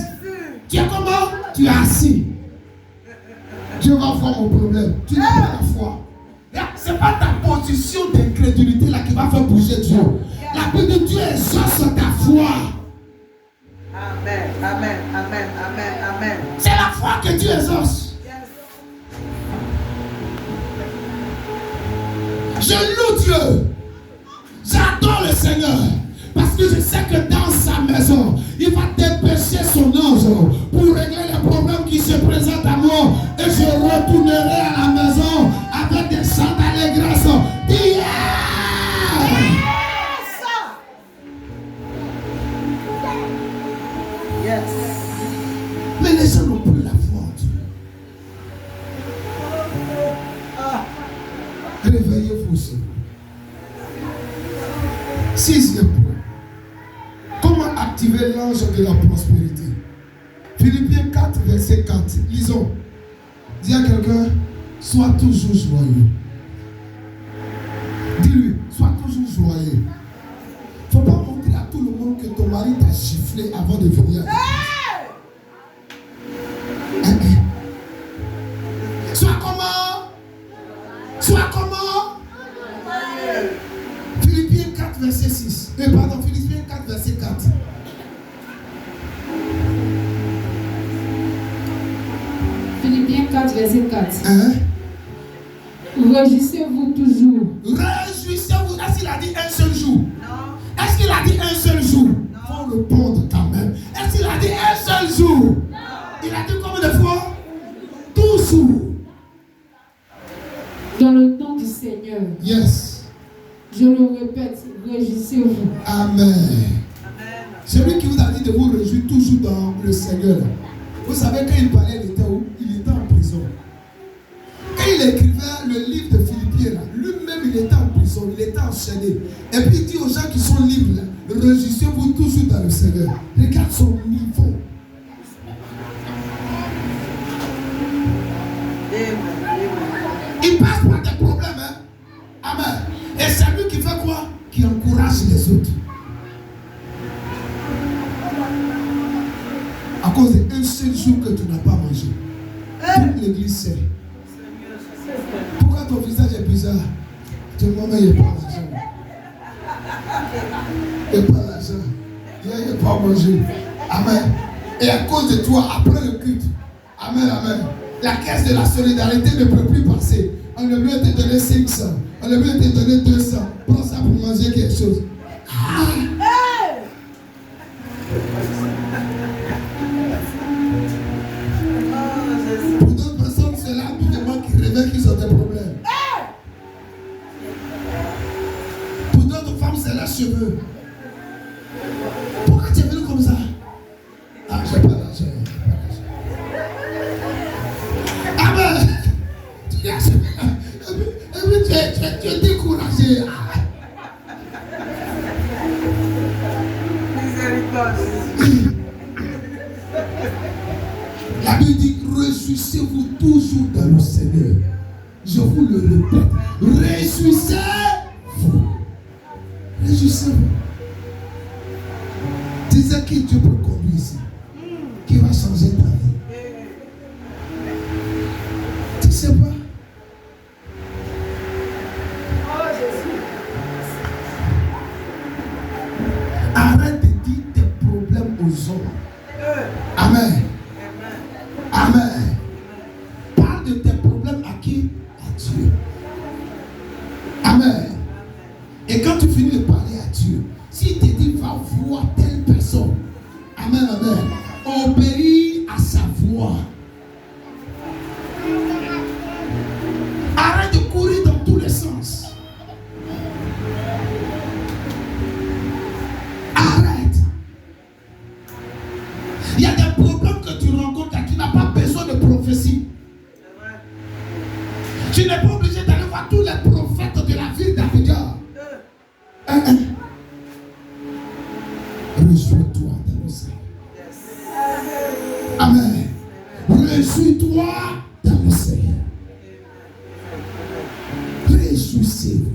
Tu es comment? Tu es assis. Dieu va voir mon problème. Tu n'as pas la foi. Ce n'est pas ta position d'incrédulité là qui va faire bouger Dieu. La paix de Dieu exauce ta foi. Amen, amen, amen, amen, amen. C'est la foi que Dieu exauce. Je loue Dieu. J'adore le Seigneur. Parce que je sais que dans sa maison, il va dépêcher son ange pour régler les problèmes qui se présentent à moi. Et je retournerai à la maison avec des chants d'allégresse. Yes. Mais les gens n'ont plus la foi en Dieu. Réveillez-vous aussi. Sixième point. Comment activer l'ange de la prospérité? Philippiens 4, verset 4. Lisons. Dis à quelqu'un, sois toujours joyeux. Dis-lui, sois toujours joyeux. Il ne faut pas montrer à tout le monde que ton mari t'a giflé avant de venir. Sois comment? Sois comment? Philippiens 4, verset 6. Pardon, Philippiens 4, verset 4. Philippiens 4, verset 4. Hein? Réjouissez-vous toujours. Réjouissez-vous. Est-ce qu'il a dit un seul jour? Non. Est-ce qu'il a dit un seul jour? Il faut répondre quand même. Est-ce qu'il a dit un seul jour? Non. Il a dit combien de fois? Toujours. Dans le nom du Seigneur. Yes. Je le répète, réjouissez-vous. Amen. Celui qui vous a dit de vous réjouir toujours dans le Seigneur. Vous savez, quand il parlait, il était où? Il était en prison. Quand il écrivait le livre de Philippiens, lui-même il était en prison, il était enchaîné. Et puis il dit aux gens qui sont libres, réjouissez-vous toujours dans le Seigneur. Regarde son niveau. Il passe par des problèmes. Hein? Amen. Et c'est lui qui fait quoi? Qui encourage les autres. À cause d'un seul jour que tu n'as pas mangé. Toute l'église sait. Pourquoi ton visage est bizarre? Tout le monde il n'est pas l'argent. Il n'est pas l'argent. Il n'est pas mangé. Amen. Et à cause de toi, après le culte, amen, amen. La caisse de la solidarité ne peut plus passer. On ne veut te donner 500. On ne veut te donner 200. Prends ça pour manger quelque chose. Ah. Pour d'autres personnes, c'est l'habillement qui révèle qu'ils ont des problèmes. Pour d'autres femmes, c'est leurs cheveux. Pourquoi tu es venu comme ça? Ah, j'ai pas l'argent. Amen. Tu es découragé. La Bible dit, réjouissez-vous toujours dans le Seigneur. Je vous le répète. Réjouissez-vous. Réjouissez-vous. Disais qui Dieu peut conduire ici. Qui va changer ta vie. Tu sais pas. Arrête de dire tes problèmes aux hommes. Amen. Amen. Parle de tes problèmes à qui? À Dieu. Amen. Et quand tu finis de parler à Dieu, s'il te dit va voir telle personne, amen, amen, obéis à sa voix. Arrête de courir dans tous les sens. Arrête. Il y a des problèmes que tu rencontres qui n'ont pas besoin de prophétie. Tu n'es pas obligé d'aller voir tous les prophètes de la ville d'Abidjan. Réjouis-toi dans le Seigneur. Amen. Réjouis-toi dans le Seigneur. Réjouissez-vous.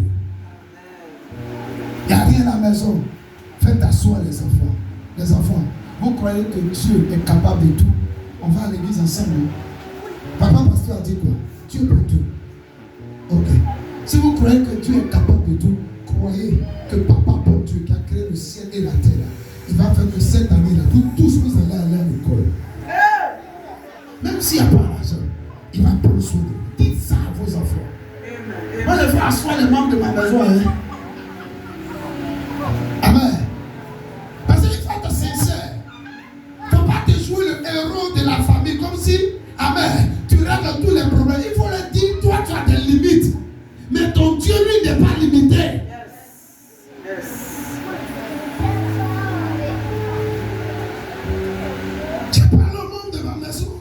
Il n'y a rien à la maison. Faites asseoir les enfants. Les enfants, vous croyez que Dieu est capable de tout? On va à l'église ensemble. Papa pasteur a dit quoi? Dieu peut tout. Ok. Si vous croyez que Dieu est capable de tout, croyez que Papa, bon Dieu, qui a créé le ciel et la terre, il va faire que cette année-là, vous tous vous allez aller à l'école. Même s'il n'y a pas d'argent, il va prendre soin de vous. Dites ça à vos enfants. Moi, je vais asseoir les membres de ma maison. Hein? Amen. Parce qu'il faut être sincère. Il ne faut pas te jouer le héros de la famille comme si, amen, tu règles tous les problèmes. Il faut leur dire, toi, tu as des limites. Mais ton Dieu, lui, n'est pas limité. Tu parles au monde de ma maison.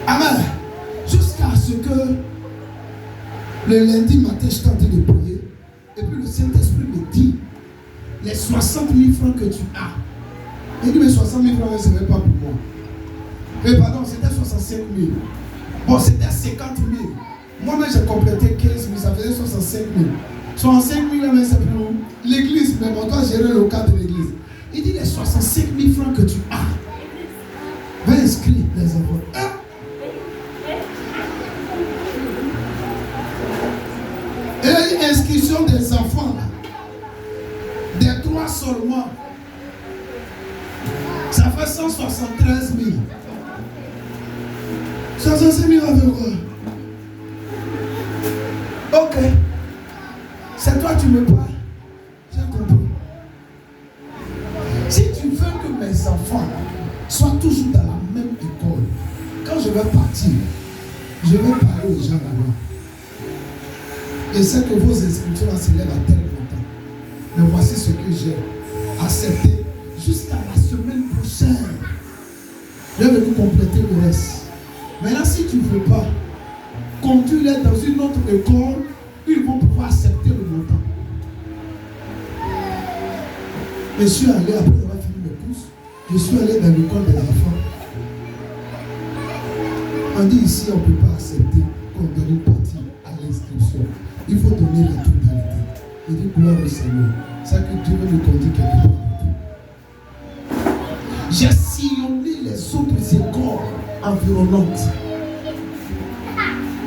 Amen. Jusqu'à ce que le lundi matin, je tentais de prier. Et puis le Saint-Esprit me dit, les 60 000 francs que tu as. Il dit, mais 60 000 francs, ce n'est pas pour moi. Mais pardon, c'était 65 000. Bon, c'était 50 000. Moi-même, j'ai complété 15 000, ça faisait 65 000. 65 000, mais c'est pour l'église, mais on doit gérer le cadre de l'église. Il dit, les 65 000 francs que tu as, va inscrire les enfants. Hein? Et l'inscription des enfants, là, des 3 seulement, ça fait 173 000. 65 000 avec quoi? Ok. C'est toi tu me parles. J'ai compris. Si tu veux que mes enfants soient toujours dans la même école, quand je vais partir, je vais parler aux gens là-bas. Je sais que vos inscriptions s'élèvent à tel montant. Mais voici ce que j'ai accepté jusqu'à la semaine prochaine. Je vais vous compléter le reste. Maintenant, si tu ne veux pas, conduis-les dans une autre école, ils vont pouvoir accepter le montant. Je suis allé, après avoir fini mes courses, je suis allé dans l'école des enfants. On dit ici, on ne peut pas accepter qu'on donne une partie à l'inscription. Il faut donner la totalité. Il dit gloire au Seigneur. C'est que Dieu veut me conduire quelque part. J'ai sillonné les autres écoles environnantes.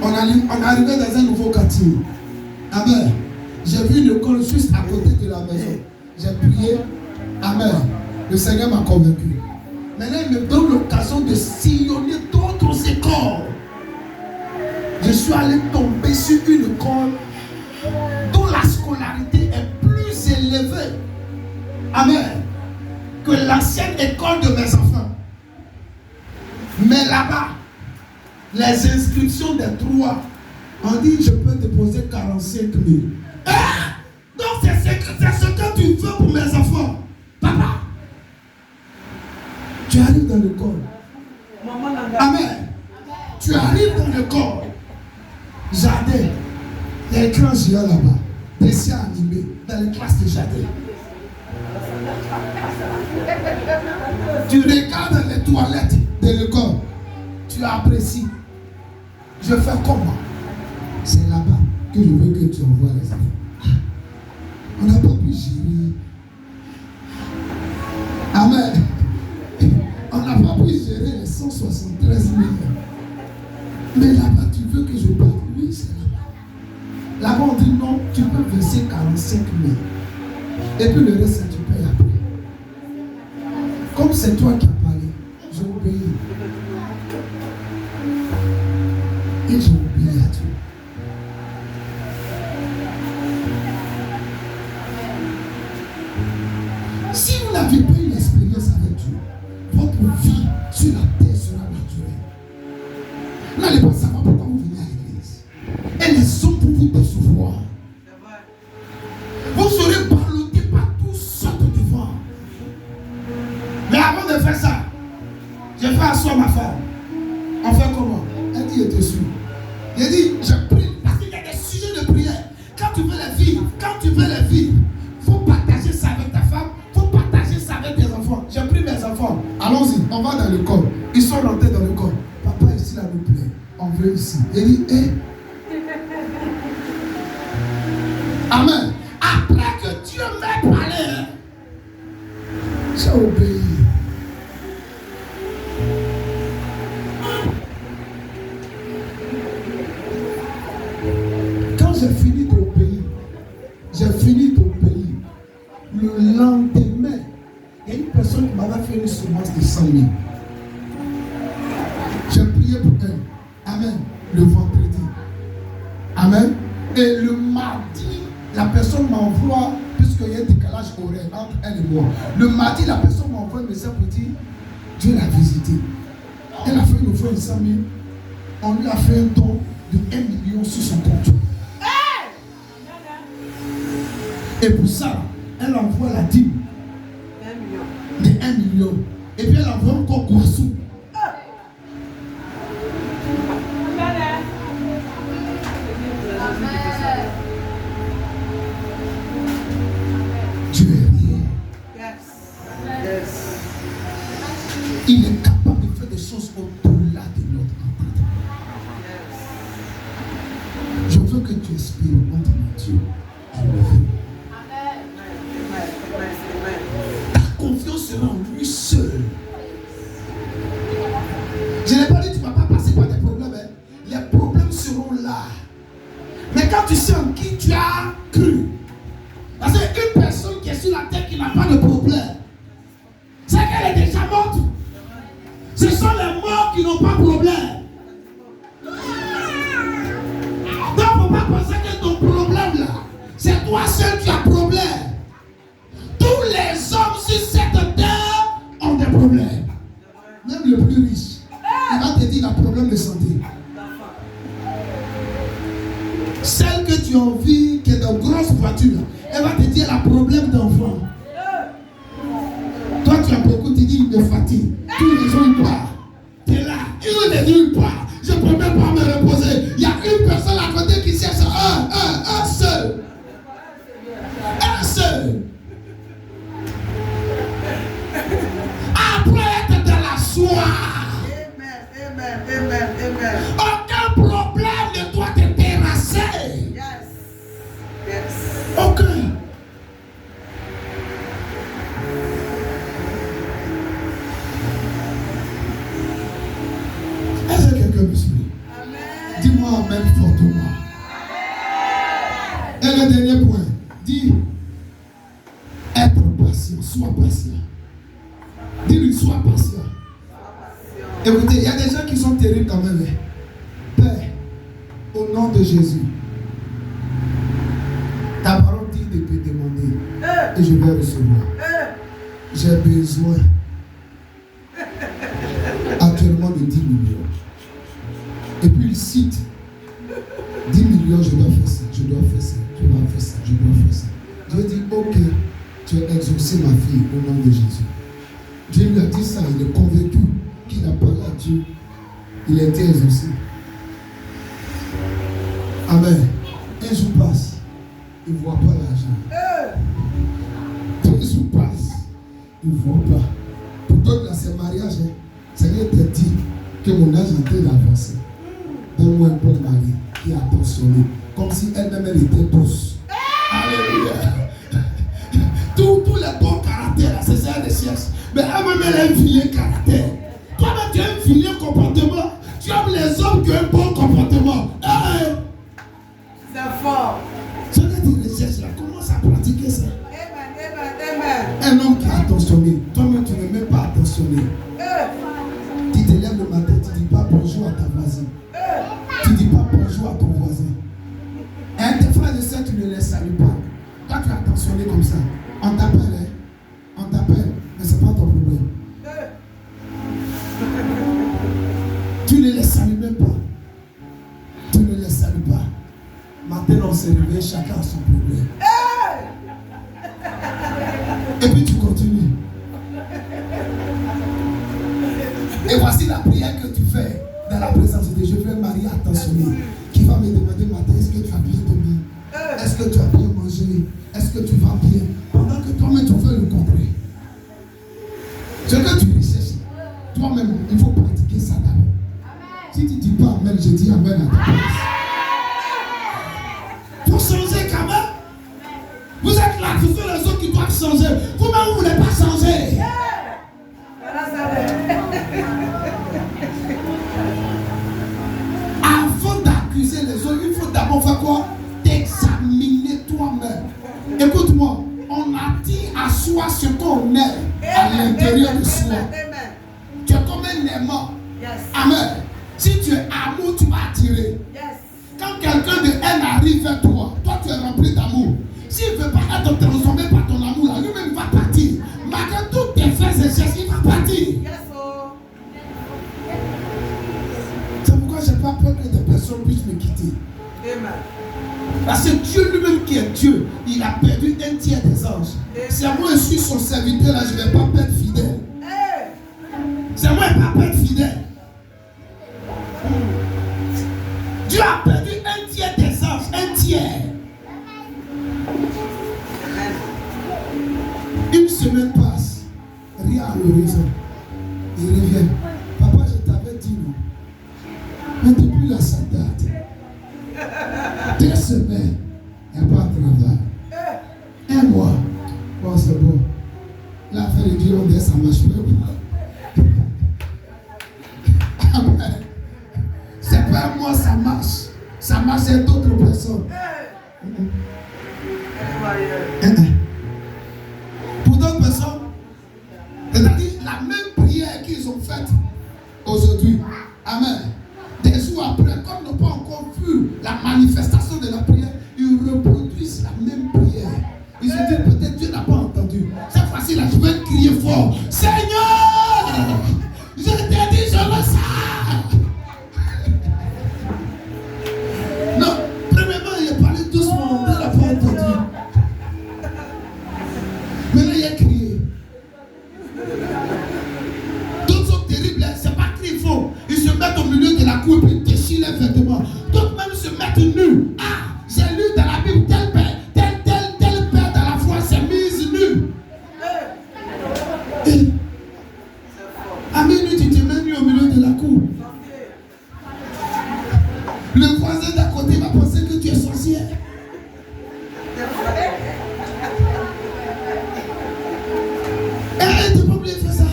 On est arrivé dans un nouveau quartier. Amen. J'ai vu une école juste à côté de la maison. J'ai prié. Amen. Le Seigneur m'a convaincu. Maintenant, il me donne l'occasion de sillonner d'autres écoles. Je suis allé tomber sur une école dont la scolarité est plus élevée. Amen. Que l'ancienne école de mes enfants. Mais là-bas, les inscriptions des 3, on dit je peux déposer 45 000. Ah! Donc c'est ce que tu veux pour mes enfants. Papa, tu arrives dans l'école. Amen. Tu arrives dans l'école. Jardin. Il y a un écran géant là-bas. Dessin animé dans les classes de jardin. Tu regardes les toilettes de l'école. Tu apprécies. Je fais comment? C'est là-bas que je veux que tu envoies les enfants. On n'a pas pu gérer. Amen. On n'a pas pu gérer les 173 000. Mais là-bas, tu veux que je parte? Oui, c'est là-bas. Là-bas, on dit non, tu peux verser 45 000. Et puis le reste, tu payes après. Comme c'est toi qui as parlé, j'ai obéi. Et j'ai obéi à Dieu. Si vous n'avez pas une expérience avec Dieu, votre vie sur la terre sera naturelle. Vous n'allez pas savoir pourquoi vous venez à l'église. Et les hommes pour vous décevoir. Vous serez ballotté par toutes sortes de vents. Mais avant de faire ça, j'ai fait asseoir ma femme. On fait comment? Elle dit, je te suis. J'ai dit, je prie. Parce qu'il y a des sujets de prière. Quand tu veux les vivre, il faut partager ça avec ta femme. Il faut partager ça avec tes enfants. J'ai pris mes enfants. Allons-y, on va dans l'école. Ils sont rentrés dans l'école. Papa, ici, là, nous plaît. On veut ici. Il dit, Amen. Après que Dieu m'ait parlé, j'ai obéi. Quand j'ai fini d'obéir, le lendemain, il y a une personne qui m'avait fait une semence de 100 000. J'ai prié pour elle. Amen. Le vendredi. Amen. Et le mardi, la personne m'envoie, puisqu'il y a un décalage horaire entre elle et moi. Le mardi, la personne m'envoie un message pour dire, Dieu l'a visité. Elle a fait une offre de 100 000. On lui a fait un don de 1 million sur son compte. Et pour ça, elle envoie la dîme de 1 million. Et puis elle envoie encore Guassou. Dieu est réel. Il est capable de faire des choses au-delà de notre entendement. Je veux que tu expires entre Dieu. Je le veux. Ta confiance sera en lui seul. Je n'ai pas dit que tu ne vas pas passer par des problèmes. Hein. Les problèmes seront là. Mais quand tu sais en qui tu as cru, parce qu'une personne qui est sur la terre qui n'a pas de problème, c'est qu'elle est déjà morte. Ce sont les morts qui n'ont pas de problème. Donc il ne faut pas penser que ton problème là, c'est toi seul qui as problème. Tous les hommes sur cette terre ont des problèmes. Même le plus riche, il va te dire qu'il a un problème de santé. Celle que tu as envie, qui est dans une grosse voiture, elle va te dire qu'elle a un problème d'enfant. Toi tu as beaucoup, tu dis il me fatigue. Tous les jours il part. Tu es là, il ne dit pas. Je ne peux même pas me reposer. Il y a une personne à côté qui cherche un seul. Un seul. Après être dans la soie. Amen. Aucun problème ne doit te terrasser. Aucun. Est-ce que quelqu'un me suit? Dis-moi amen fortement. Et le dernier point, dis être patient, sois patient. Dis-lui, sois patient. Écoutez, il y a des gens qui sont terribles quand même. Père, au nom de Jésus, ta parole dit de te demander et je vais recevoir. J'ai besoin actuellement de 10 millions. Et puis il cite 10 millions, je dois faire ça, je dois faire ça, je dois faire ça, je dois faire ça. Dieu dit, ok, tu as exaucé ma fille au nom de Jésus. Dieu lui a dit ça, il est convaincu qu'il a parlé à Dieu. Il a été exaucé. Amen. Un jour passe, il ne voit pas l'argent. 3 se passe, ils ne voient pas. Pour d'autres, là, c'est mariage. Hein. Seigneur te dit que mon âge est en train d'avancer. Donne-moi un bon mari qui est attentionné, comme si elle-même elle était douce. Alléluia. Tous les bons caractères, c'est ça les cherche. Mais elle-même elle a un vilain caractère. Toi-même tu as un vilain comportement. Tu aimes les hommes qui ont un bon comportement. Hey! C'est fort. Ce que tu recherches là, commence à pratiquer ça. Amen. Un homme qui est attentionné, toi-même tu n'es même pas attentionné. Tu te lèves le matin, tu ne dis pas bonjour à ta voisine. Tu ne dis pas bonjour à ton voisin. Et tes frères et sœurs, tu ne les salues pas. Toi tu es attentionné comme ça. On t'appelle, hein? On t'appelle, mais ce n'est pas ton problème. Tu ne les salues même pas. Tu ne les salues pas. Maintenant on s'est réveillé, chacun a son problème. Et puis tu continues. Et voici la prière que tu fais dans la présence de Dieu. Je veux un mari attentionné qui va me demander matin, est-ce que tu as bien dormi? Est-ce que tu as bien mangé? Est-ce que tu vas bien? Pendant que toi-même tu fais le contraire. Ce que tu recherches, toi-même, il faut pratiquer ça d'abord. Si tu ne dis pas amen, je dis amen à ta place. Il faut changer quand même. Vous êtes là, vous êtes les autres qui doivent changer. Vous-même, vous ne voulez pas changer. Avant d'accuser les autres, il faut d'abord faire quoi? T'examiner toi-même. Écoute-moi, on attire à soi ce qu'on est à l'intérieur de soi. Tu es comme un aimant. Amen. Si tu es amour, tu vas attirer. Quand quelqu'un de haine arrive vers toi, toi tu es rempli d'amour. S'il ne veut pas être transformé par ton amour, là, lui-même va partir. Malgré toutes tes frères et sœurs, il va partir. C'est pourquoi je n'ai pas peur que des personnes puissent me quitter. Parce que Dieu lui-même qui est Dieu, il a perdu un tiers des anges. Si moi je suis son serviteur, là, je ne vais pas perdre fidèle. Si moi je ne vais pas perdre fidèle. Dieu a perdu un tiers des anges, un tiers. Une semaine passe, rien à l'horizon. Il revient. Papa, je t'avais dit non. Mais depuis la date, 2 semaines, il n'y a pas de travail. 1 mois, bon c'est bon. L'affaire de Dieu, on dit ça marche pas. Amen. C'est pas moi, ça marche. Ça marche avec d'autres personnes. Pour d'autres personnes, c'est-à-dire la même prière qu'ils ont faite aujourd'hui. Amen. Des jours après, comme ils n'ont pas encore vu la manifestation de la prière, ils reproduisent la même prière. Ils se disent peut-être Dieu n'a pas entendu. Cette fois-ci, là, je vais crier fort. Seigneur, je t'ai dit, je le sais. Non, premièrement, il a parlé doucement, il n'a pas entendu. Maintenant, il a crié. D'autres sont terribles, c'est pas qu'il faut. Ils se mettent au milieu de la cour et puis déchirent les vêtements. D'autres même se mettent nus. Ah, j'ai lu dans la Bible, tel père dans la foi s'est mise nue. À minuit, tu te mets nu au milieu de la cour. Le voisin d'à côté va penser que tu es sorcière. Tu peux oublier de faire ça.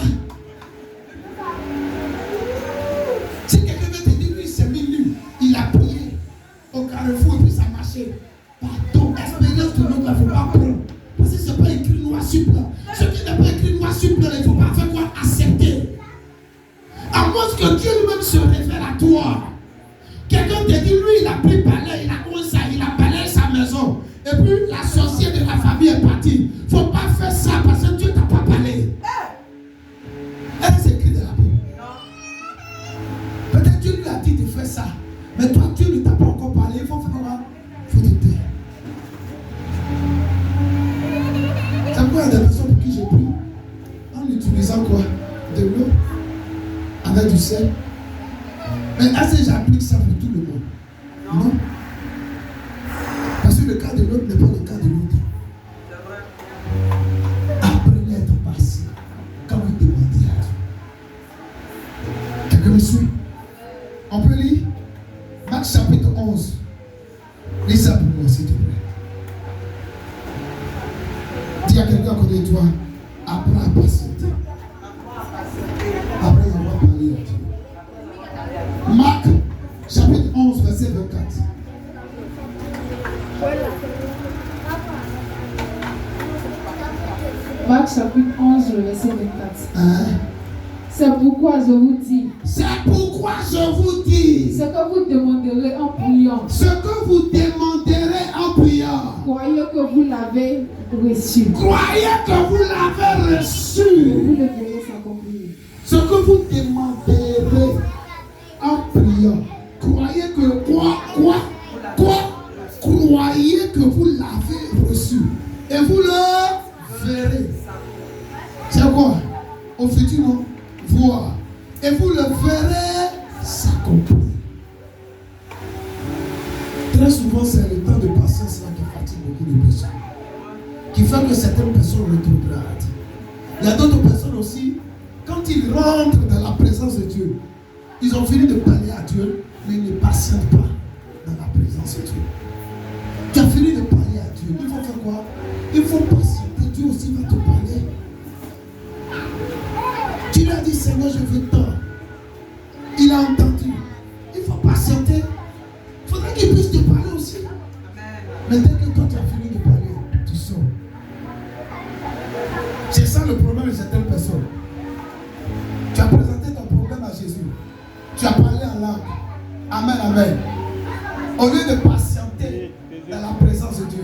Si quelqu'un veut te dire, lui, il s'est mis nu, il a prié au carrefour et puis ça a marché. Pardon, expérience de l'autre, il ne faut pas prendre. Parce que ce n'est pas écrit noir sur blanc. Ce qui n'est pas écrit noir sur blanc, il ne faut pas faire quoi? Accepter. À moins que Dieu lui-même se révèle à toi. Quelqu'un te dit, lui, il a pris balai, il a comme ça, il a balayé sa maison. Et puis la sorcière de la famille est partie. Il ne faut pas faire ça parce que Dieu ne t'a pas parlé. Est-ce que c'est écrit dans la Bible? Peut-être Dieu lui a dit de faire ça. Mais toi, Dieu ne t'a pas encore parlé. Il faut faire quoi? Il faut te taire. C'est pourquoi il y a des personnes pour qui j'ai pris en utilisant quoi? De l'eau avec du sel. Mais est-ce que j'applique ça pour tout le monde? Non. Parce que le cas de l'autre n'est pas le cas de l'autre. Marc chapitre 11. Lis ça pour moi, s'il te plaît. Dis à quelqu'un à côté de toi, apprends à patienter. Après avoir parlé à Dieu. Marc chapitre 11, verset 24. Marc chapitre 11, verset 24. Hein? C'est pourquoi je vous dis, C'est pourquoi je vous dis, ce que vous demanderez en priant, ce que vous demanderez en priant, croyez que vous l'avez reçu. croyez que vous l'avez Et reçu. vous le verrez s'accomplir. Ce que vous demanderez en priant, croyez que quoi? Croyez que vous l'avez reçu. Et vous le verrez. C'est quoi? Au futur, non? Voir. Et vous le verrez s'accomplir. Très souvent, c'est le temps de patience là qui fatigue beaucoup de personnes. Qui fait que certaines personnes rétrogradent. Il y a d'autres personnes aussi, quand ils rentrent dans la présence de Dieu, ils ont fini de parler à Dieu, mais ils ne patientent pas dans la présence de Dieu. Tu as fini de parler à Dieu. Il faut faire quoi? Il faut patienter. Dieu aussi va te parler. Tu lui as dit, Seigneur, je veux tant. Il a entendu. Il faut patienter. Il faudrait qu'il puisse te parler aussi. Mais dès que toi tu as fini de parler, tu sors. C'est ça le problème de certaines personnes. Tu as présenté ton problème à Jésus. Tu as parlé en langue. Amen, amen. Au lieu de patienter dans la présence de Dieu,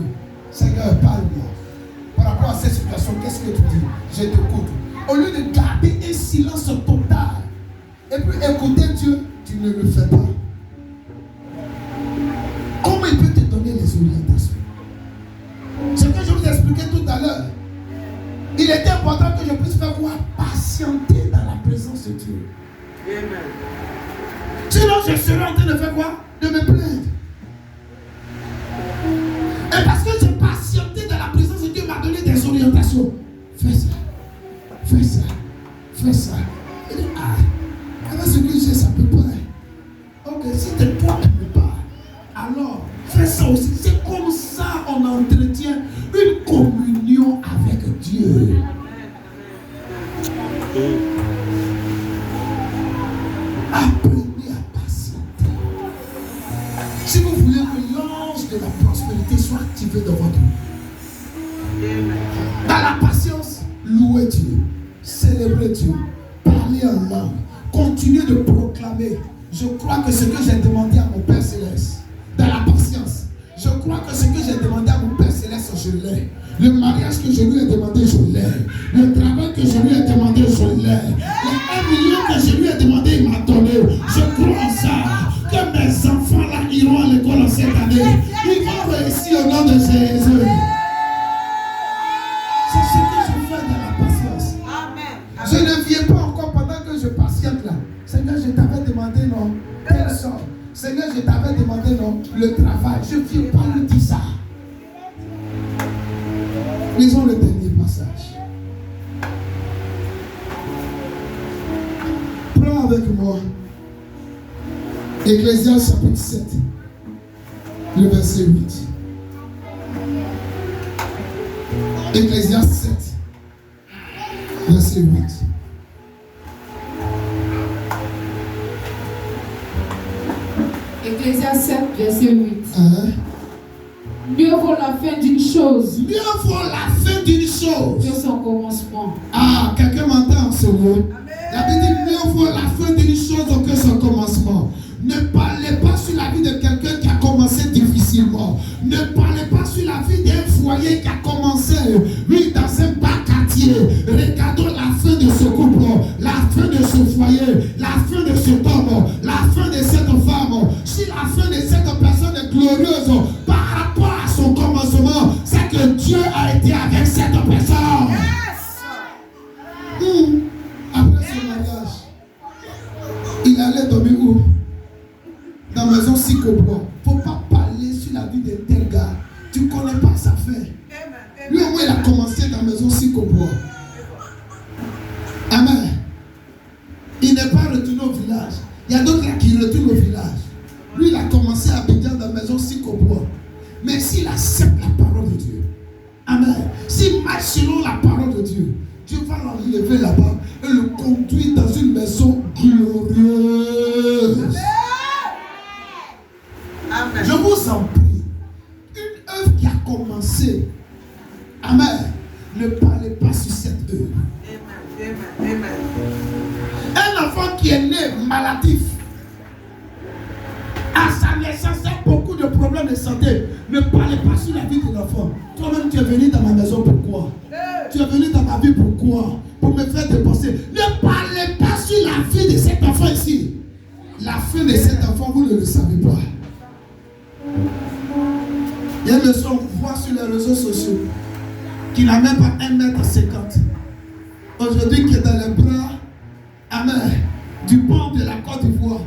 Seigneur, parle-moi. Par rapport à cette situation, qu'est-ce que tu dis? Je t'écoute. Au lieu de garder un silence total et puis écouter Dieu, tu ne le fais pas. Comment il peut te donner les orientations? Ce que je vous ai expliqué tout à l'heure. Il était important que je puisse faire quoi? Patienter dans la présence de Dieu. Amen. Sinon, je serais en train de faire quoi? De me plaindre. Et parce que j'ai patienté dans la présence de Dieu, m'a donné des orientations. Fais ça. Fais ça. Fais ça. Il dit, avec ce que j'ai, ça ne peut pas. Ok, si c'est toi qui ne peux pas, alors fais ça aussi. C'est comme ça on entretient une communion avec Dieu. Apprenez à patienter. Si vous voulez que l'ange de la prospérité soit activé dans votre vie, dans la patience, louez Dieu, célébrez Dieu, parlez en langue, continuez de proclamer. Je crois que ce que j'ai demandé à mon Père Céleste, dans la patience, je crois que ce que j'ai demandé à mon Père Céleste, je l'ai. Le mariage que je lui ai demandé, je l'ai. Le travail que je lui ai demandé, je l'ai. Les 1 million que je lui ai demandé, il m'a donné. Je crois en ça. Que mes enfants là iront à l'école en cette année. Ils vont réussir au nom de Jésus. C'est ce que je fais dans la patience. Amen. Je ne viens pas encore pendant que je patiente là. Seigneur, je t'avais demandé non, telle sorte. Seigneur, je t'avais demandé non, le travail. Je ne viens pas lui dire ça. Lisons le dernier passage. Prends avec moi Ecclésiaste chapitre 7, le verset 8. Ecclésiaste 7, verset 8. Ecclésiaste 7, verset 8. Mieux vaut la fin d'une chose Mieux vaut la fin d'une chose que son commencement. Ah, quelqu'un m'entend en ce mot? La Bible dit mieux vaut la fin d'une chose que son commencement. Ne parlez pas sur la vie de quelqu'un qui a commencé difficilement. Ne parlez pas sur la vie d'un foyer qui a commencé, oui, dans un bas quartier. Regardons la fin de ce couple, la fin de ce foyer, la fin de cet homme, la fin de cette femme. Si la fin de cette personne est glorieuse par rapport à son commencement, c'est que Dieu a été avec cette personne. Après son mariage, il allait dormir où? Dans la maison Sikobois. Il ne faut pas parler sur la vie d'un tel gars. Tu ne connais pas sa fin. Lui au moins il a commencé dans la maison Sikobois. Amen. Il n'est pas retourné au village. Il y a d'autres là qui retournent au village. Lui il a commencé jusqu'au bout. Mais s'il accepte la parole de Dieu, amen. S'il marche selon la parole de Dieu, Dieu va l'enlever là-bas et le conduire dans une maison glorieuse. Amen. Je vous en prie, une œuvre qui a commencé, amen, ne parlez pas sur cette œuvre. Amen. Amen. Un enfant qui est né maladif, à sa naissance, a beaucoup de problèmes de santé. Ne parlez pas sur la vie de l'enfant. Toi-même, tu es venu dans ma maison, pourquoi? Tu es venu dans ma vie, pourquoi? Pour me faire dépenser. Ne parlez pas sur la vie de cet enfant ici. La fin de cet enfant, vous ne le savez pas. Il y a une leçon qu'on voit sur les réseaux sociaux qui n'a même pas 1,50 m. Aujourd'hui, qui est dans les bras, amen, du pont de la Côte d'Ivoire.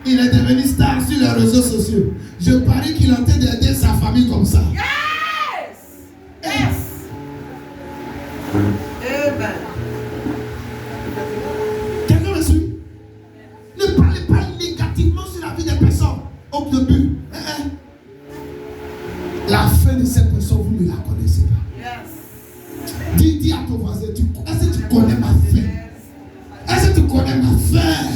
Il est devenu star sur les réseaux sociaux. Je parie qu'il est en train d'aider sa famille comme ça. Yes. Amen. Quelqu'un me suit? Ne parlez pas négativement sur la vie des personnes au début. La fin de cette personne, vous ne la connaissez pas. Yes. Dis à ton voisin, est-ce que tu connais ma fin? Est-ce que tu connais ma fin?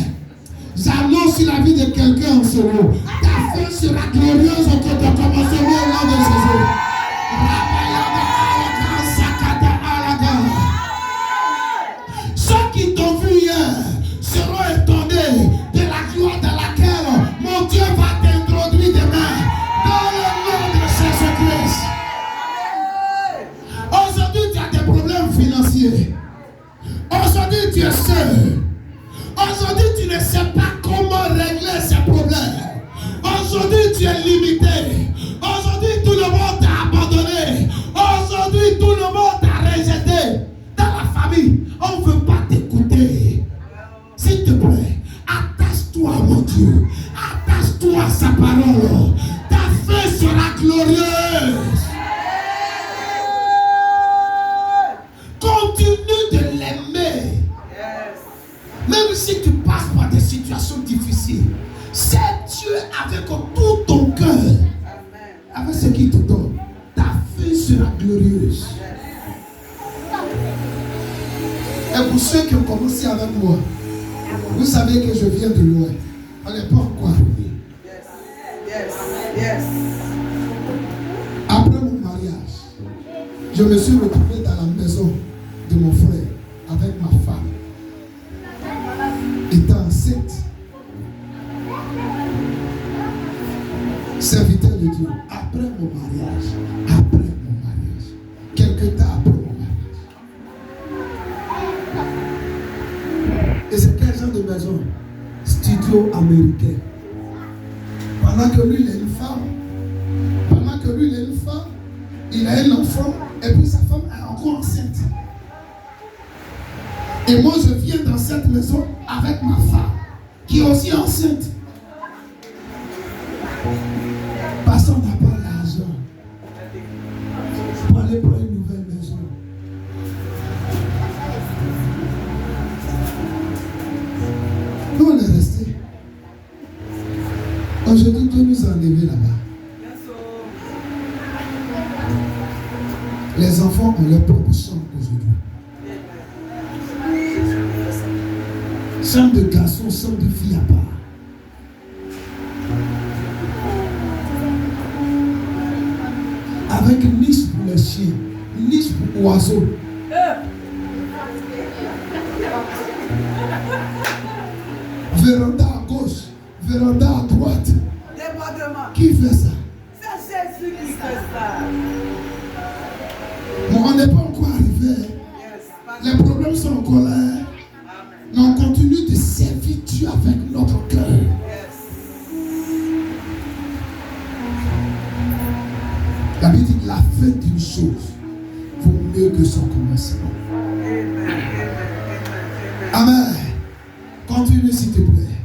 J'annonce sur la vie de quelqu'un en ce moment. Ta fin sera glorieuse au côté de commencement au nom de Jésus. Ceux qui t'ont vu hier seront étonnés de la gloire dans laquelle mon Dieu va t'introduire demain dans le nom de Jésus-Christ. Aujourd'hui, tu as des problèmes financiers. Aujourd'hui, tu es seul. Aujourd'hui, tu ne sais pas comment régler ces problèmes. Aujourd'hui, tu es limité. Aujourd'hui, tout le monde t'a abandonné. Aujourd'hui, tout le monde t'a rejeté. Dans la famille, on ne veut pas t'écouter. S'il te plaît, attache-toi à mon Dieu. Attache-toi à sa parole. Ta fin sera glorieuse. Continue de l'aimer. Même si tu passes par des situations difficiles, c'est Dieu avec tout ton cœur, avec ce qu'il te donne, ta fin sera glorieuse. Et pour ceux qui ont commencé avec moi, vous savez que je viens de loin. On n'est pas encore arrivé. Yes. Après mon mariage, je me suis retrouvé dans la maison de mon frère avec ma femme. Étant enceinte, serviteur de Dieu, après mon mariage, quelques temps après mon mariage. Et c'est quel genre de maison? Studio américain. Pendant que lui, il a une femme, il a un enfant, et puis sa femme est encore enceinte. Et moi, je viens dans cette maison avec ma femme, qui est aussi enceinte. Parce qu'on n'a pas l'argent pour aller pour une nouvelle maison. Nous, on est restés. Aujourd'hui, Dieu nous a enlevés là-bas. Les enfants ont leur propre chambre aujourd'hui. Chambre de garçons, chambre de filles à part. Avec une niche pour les chiens, une niche pour oiseaux. Véranda à gauche, véranda à droite. Qui fait ça? C'est Jésus qui fait ça. Bon, on n'est pas encore arrivé. Les problèmes sont encore là. Mais on continue de servir Dieu avec notre cœur. La Bible dit que la fin d'une chose vaut mieux que son commencement. Amen. Continue s'il te plaît.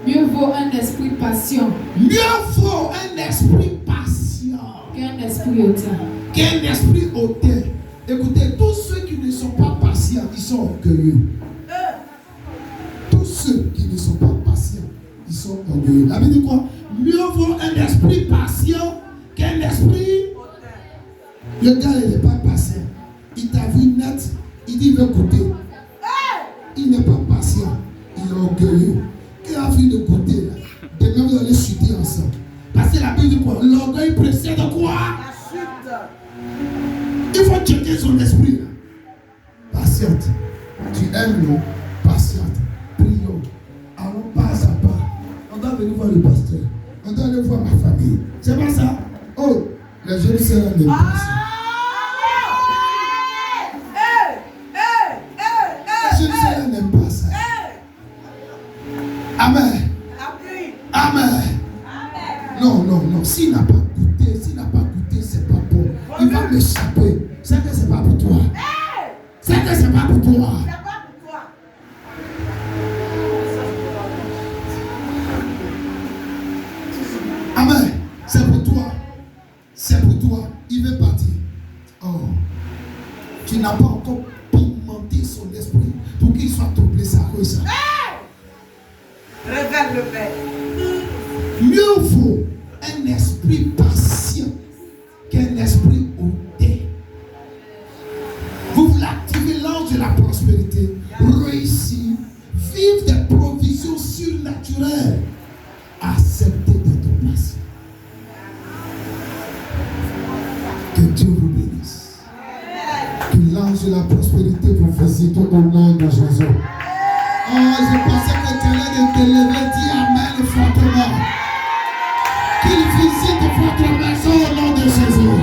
Mieux vaut un esprit patient Mieux vaut un esprit patient qu'un esprit hautain. qu'un esprit hautain. Écoutez, tous ceux qui ne sont pas patients, ils sont orgueilleux. Tous ceux qui ne sont pas patients, ils sont orgueilleux. mieux. La Bible dit quoi? Mieux vaut un esprit patient qu'un esprit. Le gars, il n'est pas patient. Il t'a vu net, il dit il veut goûter. Il n'est pas patient, il est orgueilleux. Il a envie de goûter là. Demain vous allez chuter ensemble. Parce que la Bible dit quoi? L'orgueil précède quoi? La chute. Il faut checker son esprit là. Patiente. Tu aimes non? Patiente. Prions. Allons pas à pas. On doit venir voir le pasteur. On doit aller voir ma famille. C'est pas ça? Oh, les jeunes sœurs n'aiment pas ça. Les jeunes sœurs n'aiment pas ça. Amen. Amen. Non. S'il n'a pas goûté, c'est pas bon. Il va m'échapper. C'est que c'est pas pour toi. C'est que c'est pas pour toi. Amen. C'est pour toi. C'est pour toi. Il veut partir. Oh. Tu n'as pas encore pimenté son esprit pour qu'il soit troublé. Ça cause ça. Révèle le Père. Mieux vaut un esprit patient qu'un esprit hautain. Vous voulez activer l'ange de la prospérité, réussir, vivre des provisions surnaturelles, acceptez d'être patient. Que Dieu vous bénisse. Que l'ange de la prospérité vous visite au nom de Jésus. Oh, je pensais que tu allais te lever, dis Amen fortement. Qu'il visite votre maison au nom de Jésus.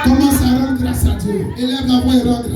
Commence à rendre grâce à Dieu. Élève la voix et rends grâce.